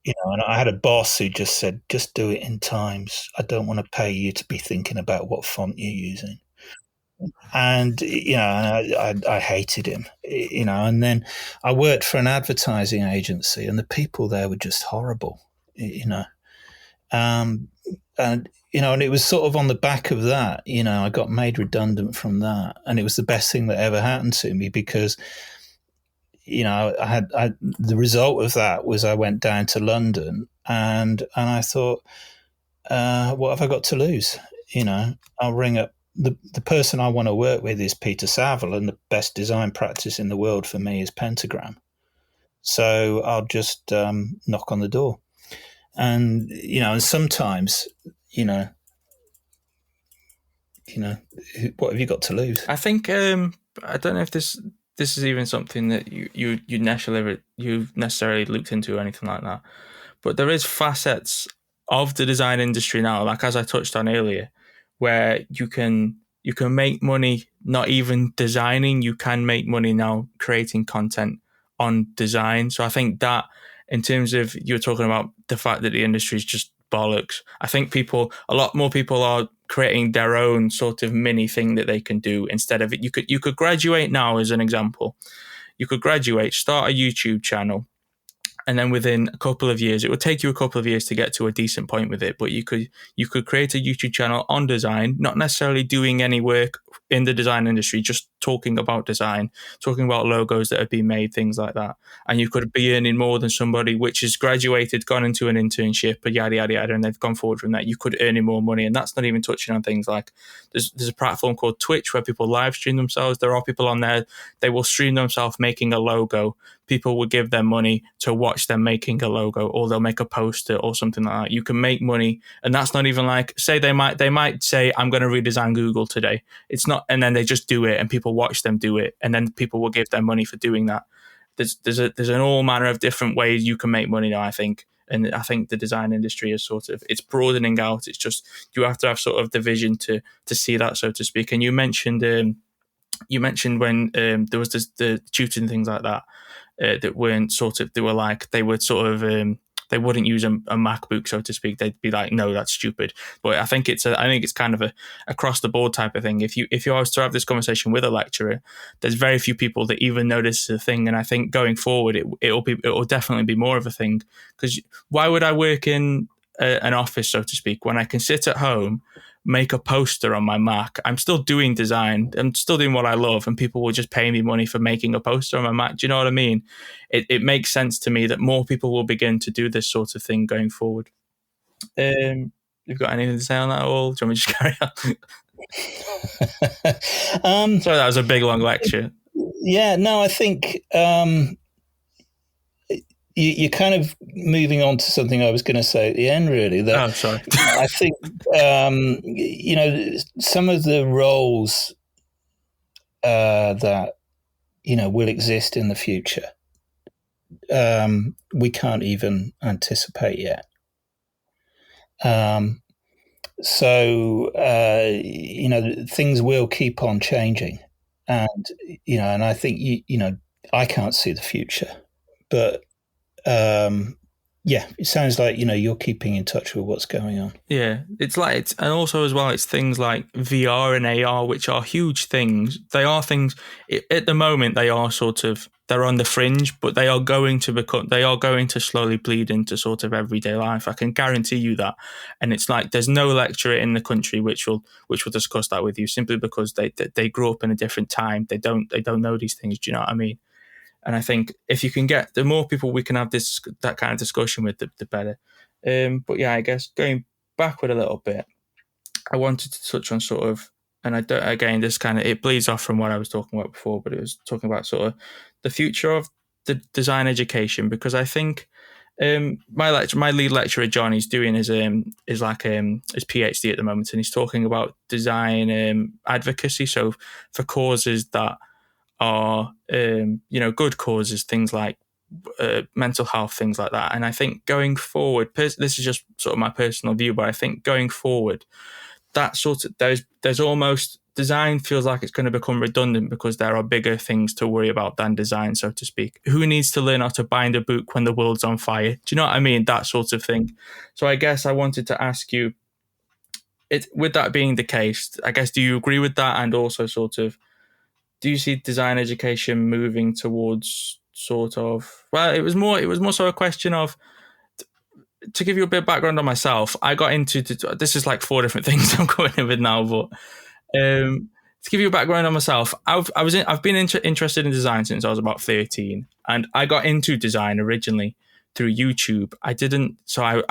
And I had a boss who just said, just do it in Times. I don't want to pay you to be thinking about what font you're using. And I hated him. And then I worked for an advertising agency, and the people there were just horrible. You know, um, and and it was sort of on the back of that. I got made redundant from that, and it was the best thing that ever happened to me because the result of that was I went down to London, and I thought, what have I got to lose? I'll ring up the person I want to work with is Peter Saville, and the best design practice in the world for me is Pentagram. So I'll just knock on the door, and sometimes, what have you got to lose? I think I don't know if this is even something that you necessarily looked into or anything like that, but there is facets of the design industry now, like as I touched on earlier, where you can make money not even designing. You can make money now creating content on design. So I think that, in terms of, you were talking about the fact that the industry is just bollocks, I think a lot more people are creating their own sort of mini thing that they can do instead of it. You could graduate now, as an example. You could graduate, start a YouTube channel, and then within a couple of years, it would take you a couple of years to get to a decent point with it, but you could create a YouTube channel on design, not necessarily doing any work in the design industry, just talking about design, talking about logos that have been made, things like that. And you could be earning more than somebody which has graduated, gone into an internship, yada, yada, yada, and they've gone forward from that. You could earn more money. And that's not even touching on things like there's a platform called Twitch where people live stream themselves. There are people on there, they will stream themselves making a logo. People will give them money to watch them making a logo, or they'll make a poster or something like that. You can make money, and that's not even like, say they might say, I'm going to redesign Google today. It's not, and then they just do it, and people watch them do it, and then people will give them money for doing that. There's an all manner of different ways you can make money now, I think. And I think the design industry is it's broadening out. It's just, you have to have sort of the vision to see that, so to speak. And you mentioned when there was the tutoring, things like that, that weren't they wouldn't use a MacBook, so to speak. They'd be like, no, that's stupid. But I think it's kind of a across the board type of thing. If you was to have this conversation with a lecturer, there's very few people that even notice the thing. And I think going forward, it will definitely be more of a thing, because why would I work in an office, so to speak, when I can sit at home, make a poster on my Mac? I'm still doing design. I'm still doing what I love, and people will just pay me money for making a poster on my Mac. Do you know what I mean? It makes sense to me that more people will begin to do this sort of thing going forward. You've got anything to say on that at all? Do you want me to just carry on? Sorry, that was a big, long lecture. Yeah, no, I think you're kind of moving on to something I was going to say at the end, really. That, sorry. I think, some of the roles that, will exist in the future, we can't even anticipate yet. So, things will keep on changing. And, and I think, I can't see the future, but it sounds like you're keeping in touch with what's going on. Yeah, and also as well, it's things like VR and AR, which are huge things. They are things at the moment. They are they're on the fringe, but they are going to slowly bleed into sort of everyday life. I can guarantee you that. And it's like there's no lecturer in the country which will discuss that with you, simply because they grew up in a different time. They don't know these things. Do you know what I mean? And I think if you can get, the more people we can have that kind of discussion with, the better. But yeah, I guess going backward a little bit, I wanted to touch on sort of, and it bleeds off from what I was talking about before, but it was talking about sort of the future of the design education, because I think my lead lecturer, John, he's doing his PhD at the moment, and he's talking about design advocacy. So for causes that are good causes, things like mental health, things like that. And I think going forward, this is just sort of my personal view, but I think going forward, that sort of there's almost, design feels like it's going to become redundant because there are bigger things to worry about than design, so to speak. Who needs to learn how to bind a book when the world's on fire? Do you know what I mean? That sort of thing. So I guess I wanted to ask you, with that being the case, I guess, do you agree with that? And also sort of, do you see design education moving towards sort of, well, it was more so a question of, to give you a bit of background on myself, I got into, this is like 4 different things I'm going in with now, but to give you a background on myself, I've been interested in design since I was about 13, and I got into design originally through YouTube. I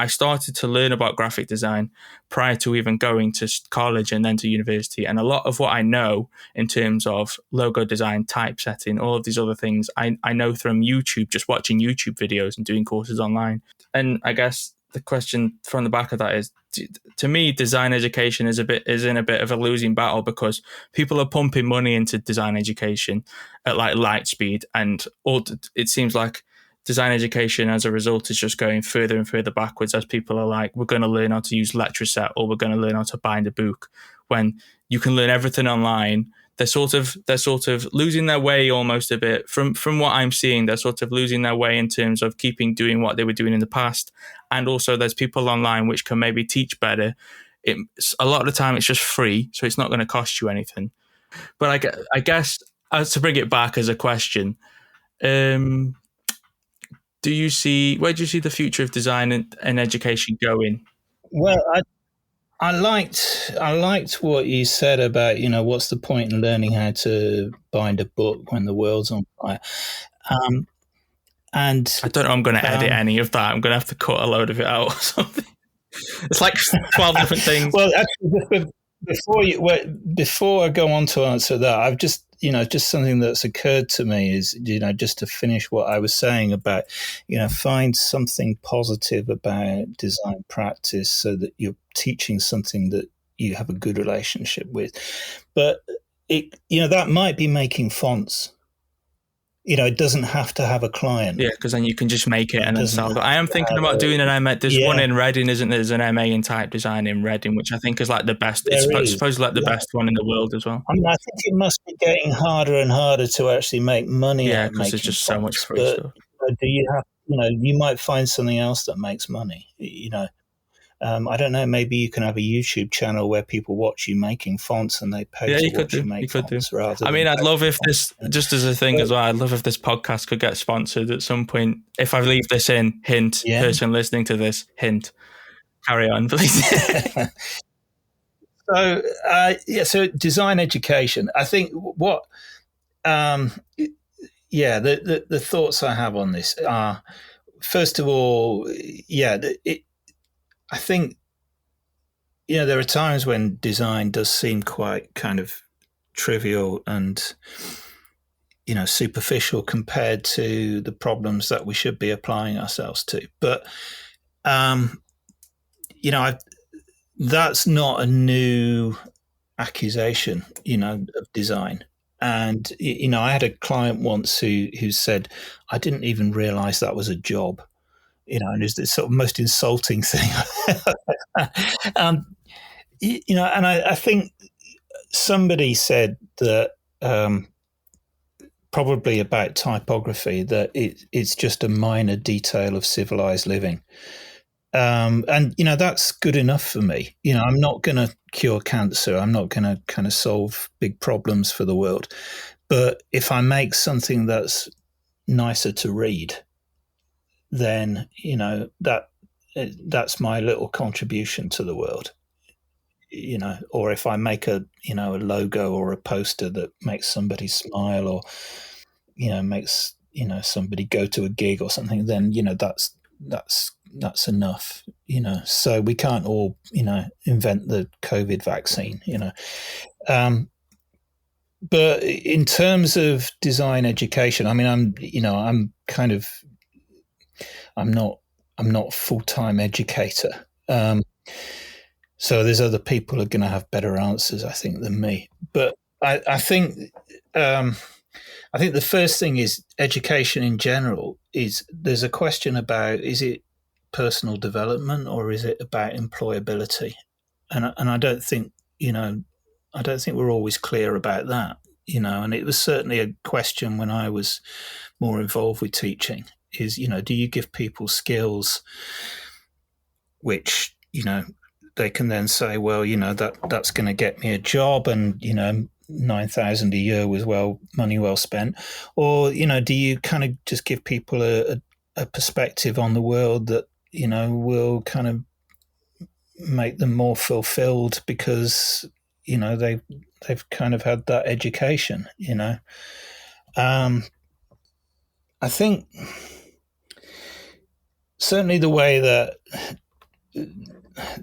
started to learn about graphic design prior to even going to college and then to university. And a lot of what I know in terms of logo design, typesetting, all of these other things, I know from YouTube, just watching YouTube videos and doing courses online. And I guess the question from the back of that is, to me, design education is in a bit of a losing battle, because people are pumping money into design education at like light speed, and it seems like design education as a result is just going further and further backwards, as people are like, we're going to learn how to use Letraset, or we're going to learn how to bind a book, when you can learn everything online. They're sort of losing their way almost a bit from what I'm seeing. They're sort of losing their way in terms of doing what they were doing in the past. And also there's people online which can maybe teach better. A lot of the time it's just free, so it's not going to cost you anything. But I guess to bring it back as a question, where do you see the future of design and education going? Well, I liked what you said about, what's the point in learning how to bind a book when the world's on fire. And I don't know, I'm going to edit any of that. I'm going to have to cut a load of it out or something. It's like 12 different things. Well, actually, before I go on to answer that, I've just something that's occurred to me is, just to finish what I was saying about, find something positive about design practice so that you're teaching something that you have a good relationship with. But that might be making fonts. It doesn't have to have a client. Yeah, because then you can just make it and then sell. But I am thinking about doing an MA. There's one in Reading, isn't there? There's an MA in type design in Reading, which I think is like the best. It's supposedly like the best one in the world as well. I mean, I think it must be getting harder and harder to actually make money. Yeah, because there's just so much free stuff. Do you have? You might find something else that makes money. I don't know. Maybe you can have a YouTube channel where people watch you making fonts and they pay to watch you make fonts. I mean, I'd love if this, just as a thing as well, I'd love if this podcast could get sponsored at some point. If I leave this in, hint, person listening to this, hint, carry on, please. So design education. I think what, the thoughts I have on this are, first of all, I think, there are times when design does seem quite kind of trivial and, superficial compared to the problems that we should be applying ourselves to. But, that's not a new accusation, of design. And, I had a client once who said, I didn't even realize that was a job. And it's the sort of most insulting thing. And I think somebody said that probably about typography, that it's just a minor detail of civilized living. And that's good enough for me. I'm not going to cure cancer. I'm not going to kind of solve big problems for the world. But if I make something that's nicer to read, then that's my little contribution to the world. Or if I make a logo or a poster that makes somebody smile, or makes somebody go to a gig or something, then that's enough. So we can't all invent the COVID vaccine. But in terms of design education, I mean, I'm not a full-time educator. So there's other people who are going to have better answers, I think, than me. But I think the first thing is education in general is, there's a question about, is it personal development or is it about employability? And I don't think, we're always clear about that, and it was certainly a question when I was more involved with teaching, is, do you give people skills which, they can then say, well, that's going to get me a job, and 9,000 a year was money well spent. Or do you kind of just give people a perspective on the world that will kind of make them more fulfilled because they've kind of had that education. I think certainly the way that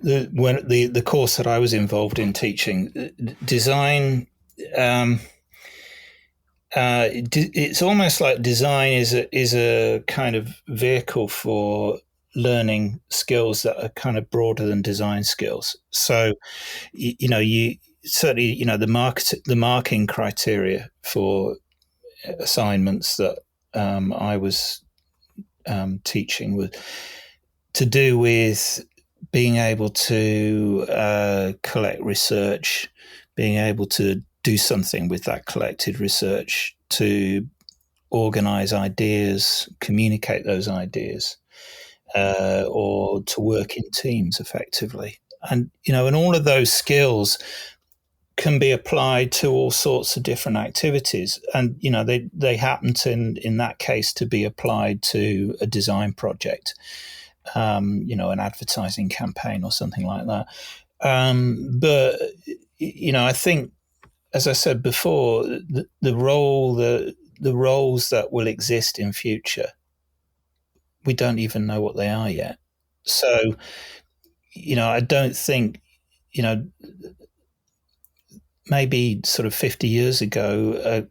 the course that I was involved in teaching design, it's almost like design is a kind of vehicle for learning skills that are kind of broader than design skills. So you certainly the marking criteria for assignments that I was teaching was to do with being able to collect research, being able to do something with that collected research, to organize ideas, communicate those ideas, or to work in teams effectively. And and all of those skills can be applied to all sorts of different activities. And they happen to, in that case, to be applied to a design project, an advertising campaign or something like that. But I think, as I said before, the roles that will exist in future, we don't even know what they are yet. So, I don't think, maybe sort of 50 years ago,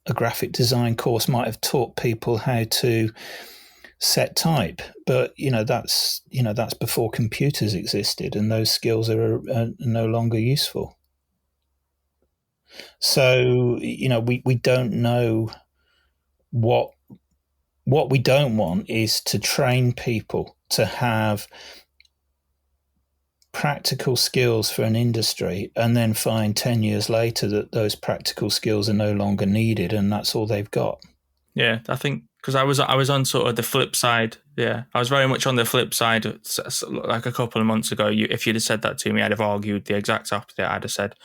a graphic design course might have taught people how to set type, but that's before computers existed, and those skills are no longer useful. So we don't know what we don't want is to train people to have practical skills for an industry and then find 10 years later that those practical skills are no longer needed and that's all they've got. Yeah, I think because I was on sort of the flip side. Yeah, I was very much on the flip side. Like a couple of months ago, if you'd have said that to me, I'd have argued the exact opposite. I'd have said,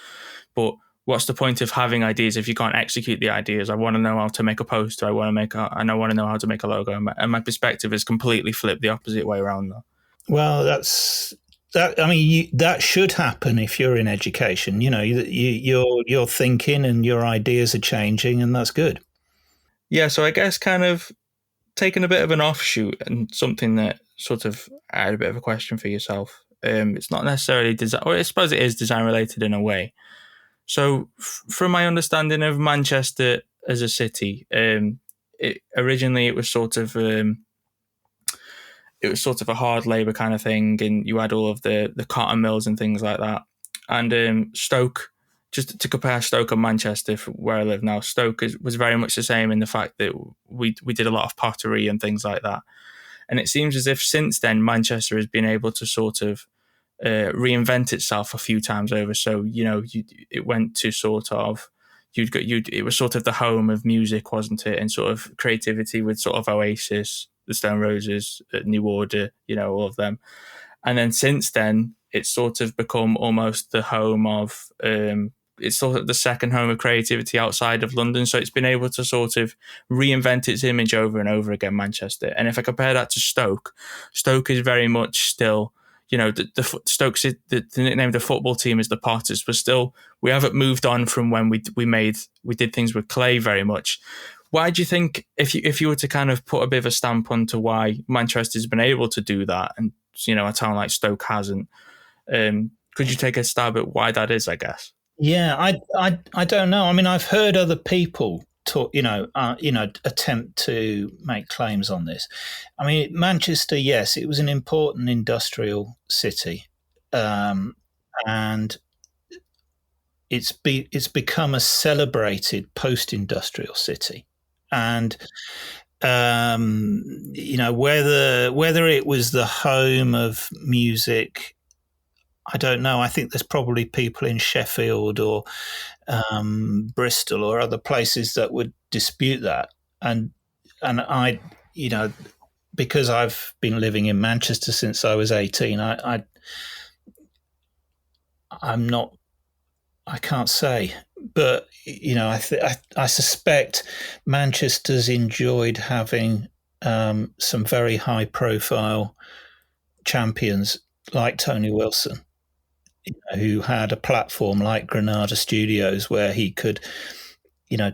but what's the point of having ideas if you can't execute the ideas? I want to know how to make a poster. I want to know how to make a logo. And my perspective is completely flipped the opposite way around though. Well, that should happen if you're in education. You're thinking and your ideas are changing, and that's good. Yeah, so I guess kind of taking a bit of an offshoot and something that sort of I had a bit of a question for yourself. It's not necessarily design, or I suppose it is design related in a way. So, from my understanding of Manchester as a city, originally it was sort of a hard labour kind of thing, and you had all of the cotton mills and things like that. And Stoke, just to compare Stoke and Manchester, where I live now, Stoke was very much the same in the fact that we did a lot of pottery and things like that. And it seems as if since then Manchester has been able to sort of reinvent itself a few times over. So it went to sort of it was sort of the home of music, wasn't it? And sort of creativity with sort of Oasis, the Stone Roses, New Order, all of them. And then since then, it's sort of become almost the home of it's sort of the second home of creativity outside of London. So it's been able to sort of reinvent its image over and over again, Manchester. And if I compare that to Stoke, Stoke is very much still, the Stoke, the nickname of the football team is the Potters, but still we haven't moved on from when we did things with clay very much. Why do you think, if you were to kind of put a bit of a stamp onto why Manchester's been able to do that, and a town like Stoke hasn't, could you take a stab at why that is? I guess. Yeah, I don't know. I mean, I've heard other people talk, attempt to make claims on this. I mean, Manchester, yes, it was an important industrial city, and it's become a celebrated post-industrial city, and whether it was the home of music, I don't know. I think there's probably people in Sheffield or Bristol or other places that would dispute that. And I, because I've been living in Manchester since I was 18, I'm not. I can't say, but I suspect Manchester's enjoyed having some very high-profile champions like Tony Wilson, who had a platform like Granada Studios where he could,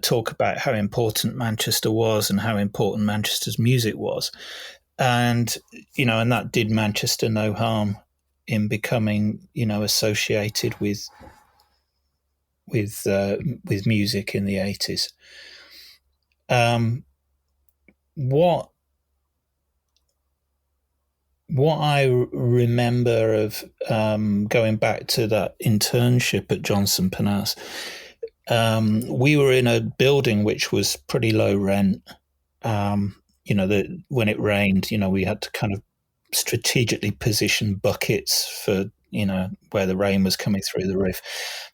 talk about how important Manchester was and how important Manchester's music was, and and that did Manchester no harm in becoming, associated with music in the 80s. Um, what what I remember of going back to that internship at Johnson Panas, we were in a building which was pretty low rent. When it rained, we had to kind of strategically position buckets for where the rain was coming through the roof.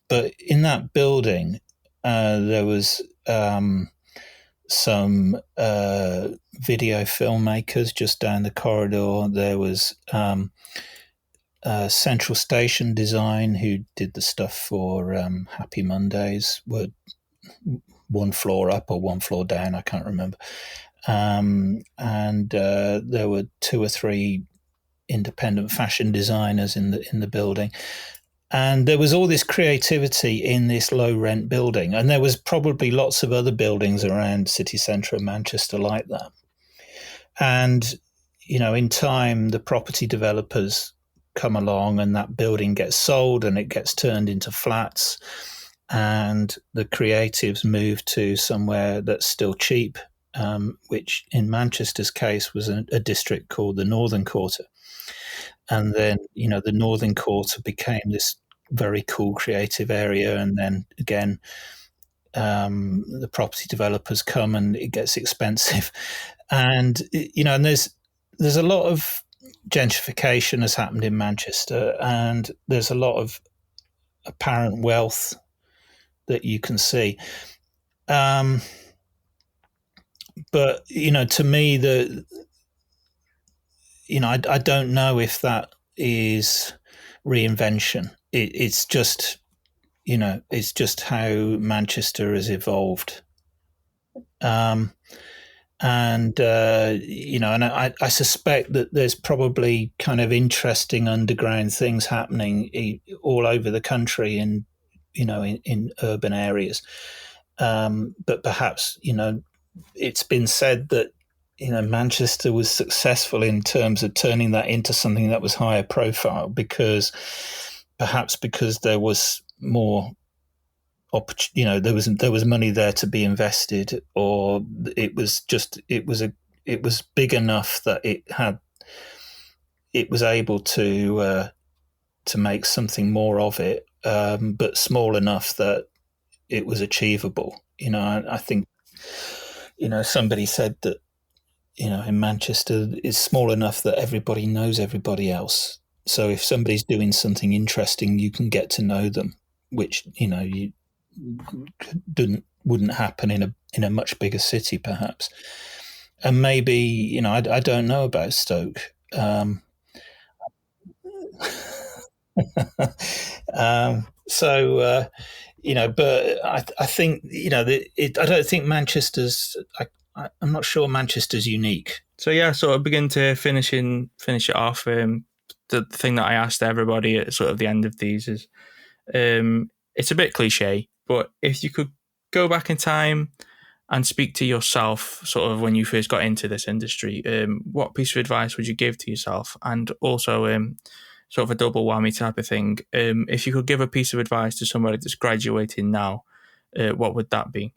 But in that building, there was some video filmmakers just down the corridor. There was Central Station Design, who did the stuff for Happy Mondays, were one floor up or one floor down, I can't remember. And there were two or three independent fashion designers in the building. And there was all this creativity in this low rent building. And there was probably lots of other buildings around city centre of Manchester like that. And, in time, the property developers come along and that building gets sold and it gets turned into flats. And the creatives move to somewhere that's still cheap, which in Manchester's case was a district called the Northern Quarter. And then, the Northern Quarter became this very cool creative area. And then again, the property developers come and it gets expensive. And, and there's a lot of gentrification has happened in Manchester, and there's a lot of apparent wealth that you can see. But, to me, I don't know if that is reinvention. It's just, it's just how Manchester has evolved. And I suspect that there's probably kind of interesting underground things happening all over the country in urban areas. But perhaps, it's been said that Manchester was successful in terms of turning that into something that was higher profile because there was more, there was money there to be invested, or it was big enough that it was able to make something more of it, but small enough that it was achievable. I think somebody said that in Manchester is small enough that everybody knows everybody else. So if somebody's doing something interesting, you can get to know them, which you wouldn't happen in a much bigger city, perhaps. And maybe I don't know about Stoke. So but I think I don't think Manchester's. I'm not sure Manchester's unique. So yeah, sort of begin to finish it off. The thing that I asked everybody at sort of the end of these is, it's a bit cliche, but if you could go back in time and speak to yourself, sort of when you first got into this industry, what piece of advice would you give to yourself? And also, sort of a double whammy type of thing. If you could give a piece of advice to somebody that's graduating now, what would that be?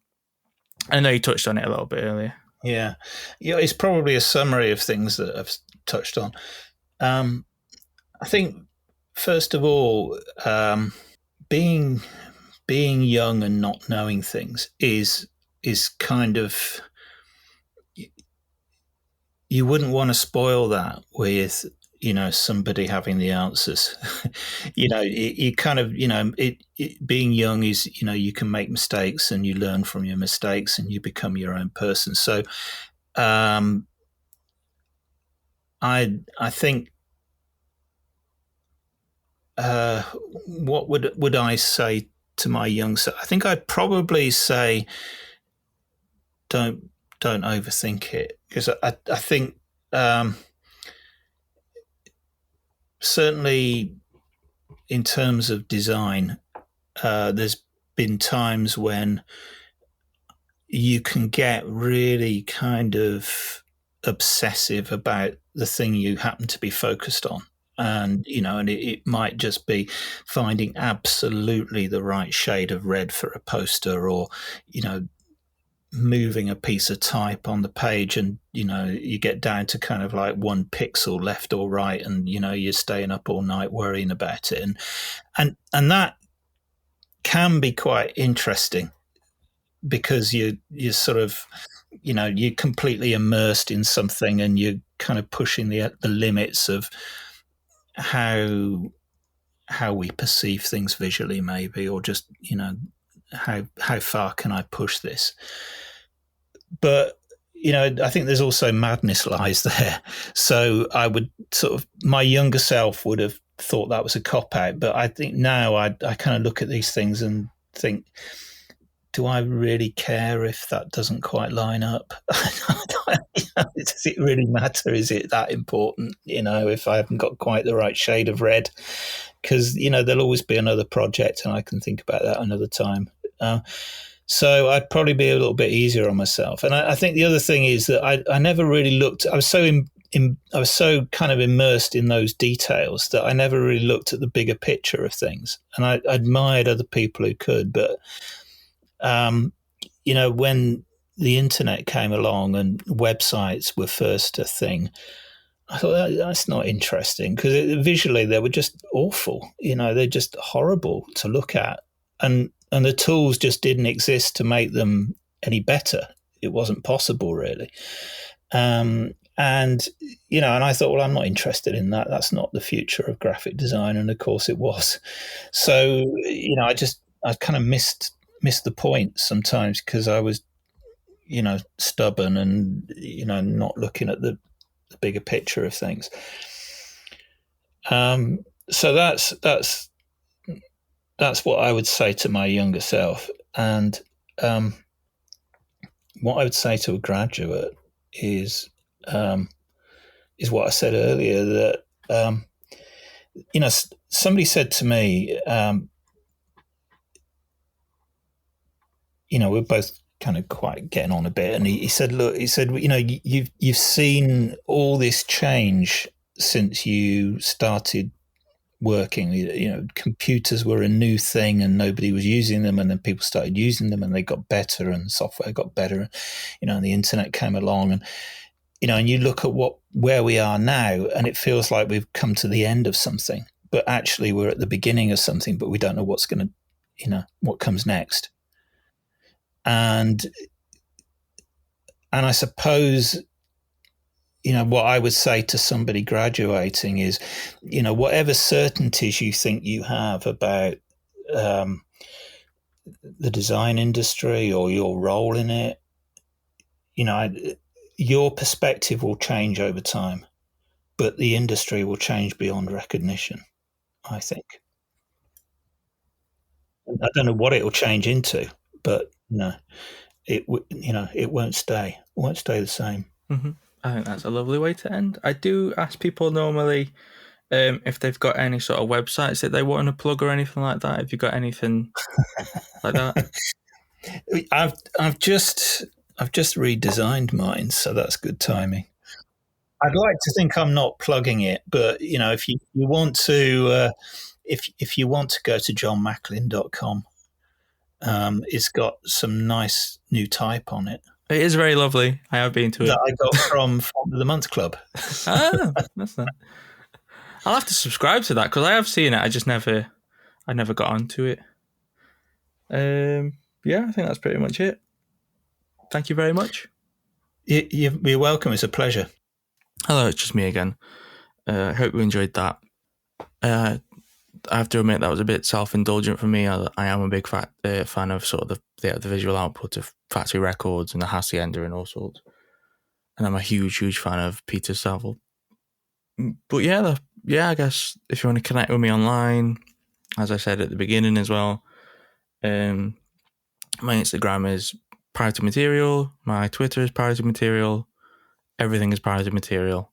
I know you touched on it a little bit earlier. Yeah, it's probably a summary of things that I've touched on. I think, first of all, being young and not knowing things is kind of, you wouldn't want to spoil that with somebody having the answers. You kind of being young is you can make mistakes and you learn from your mistakes and you become your own person. So I think what would I say to my young self? I think I'd probably say don't overthink it, because I think certainly in terms of design, there's been times when you can get really kind of obsessive about the thing you happen to be focused on. And, and it might just be finding absolutely the right shade of red for a poster, or, moving a piece of type on the page, and, you get down to kind of like 1 pixel left or right, and, you're staying up all night worrying about it. And that can be quite interesting, because you're sort of, you're completely immersed in something, and you're kind of pushing the limits of how we perceive things visually, maybe, or just, how far can I push this? But I think there's also madness lies there. So I would my younger self would have thought that was a cop out, but I think now I kind of look at these things and think, do I really care if that doesn't quite line up? Does it really matter? Is it that important? If I haven't got quite the right shade of red, because there'll always be another project, and I can think about that another time. So I'd probably be a little bit easier on myself. And I think the other thing is that I never really looked. I was so kind of immersed in those details that I never really looked at the bigger picture of things. And I admired other people who could, but when the internet came along and websites were first a thing, I thought that's not interesting, because visually they were just awful. They're just horrible to look at, and the tools just didn't exist to make them any better. It wasn't possible, really. And I thought, well, I'm not interested in that. That's not the future of graphic design. And of course it was. So, I kind of missed the point sometimes, because I was, stubborn and, not looking at the bigger picture of things. So that's what I would say to my younger self. And what I would say to a graduate is what I said earlier, that somebody said to me, we're both kind of quite getting on a bit, and he said, look, you've seen all this change since you started working. Computers were a new thing and nobody was using them, and then people started using them and they got better, and software got better, and the internet came along, and and you look at where we are now, and it feels like we've come to the end of something, but actually we're at the beginning of something, but we don't know what's going to, what comes next. And I suppose, what I would say to somebody graduating is, whatever certainties you think you have about the design industry or your role in it, your perspective will change over time, but the industry will change beyond recognition, I think. I don't know what it will change into, but it won't stay. It won't stay the same. Mm-hmm. I think that's a lovely way to end. I do ask people normally if they've got any sort of websites that they want to plug or anything like that. Have you got anything like that? I've just redesigned mine, so that's good timing. I'd like to think I'm not plugging it, but if you want to, if you want to go to johnmacklin.com, it's got some nice new type on it. It is very lovely. I have been to it. That I got from the Month Club. Ah, that's nice. I'll have to subscribe to that, because I have seen it. I never got onto it. Yeah, I think that's pretty much it. Thank you very much. You're welcome. It's a pleasure. Hello, it's just me again. I hope you enjoyed that. I have to admit that was a bit self-indulgent for me. I am a big fan of sort of the visual output of Factory Records and the Hacienda and all sorts. And I'm a huge fan of Peter Saville. But yeah, yeah, I guess if you want to connect with me online, as I said at the beginning as well, my Instagram is Priority Material, my Twitter is Priority Material, everything is Priority Material.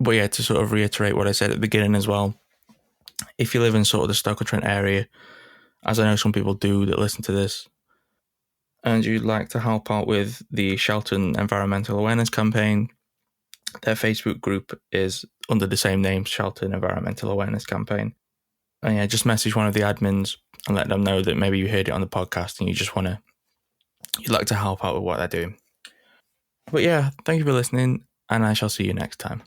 But yeah, to sort of reiterate what I said at the beginning as well, if you live in sort of the Stoke-on-Trent area, as I know some people do that listen to this, and you'd like to help out with the Shelton Environmental Awareness Campaign, their Facebook group is under the same name, Shelton Environmental Awareness Campaign. And yeah, just message one of the admins and let them know that maybe you heard it on the podcast and you'd like to help out with what they're doing. But yeah, thank you for listening, and I shall see you next time.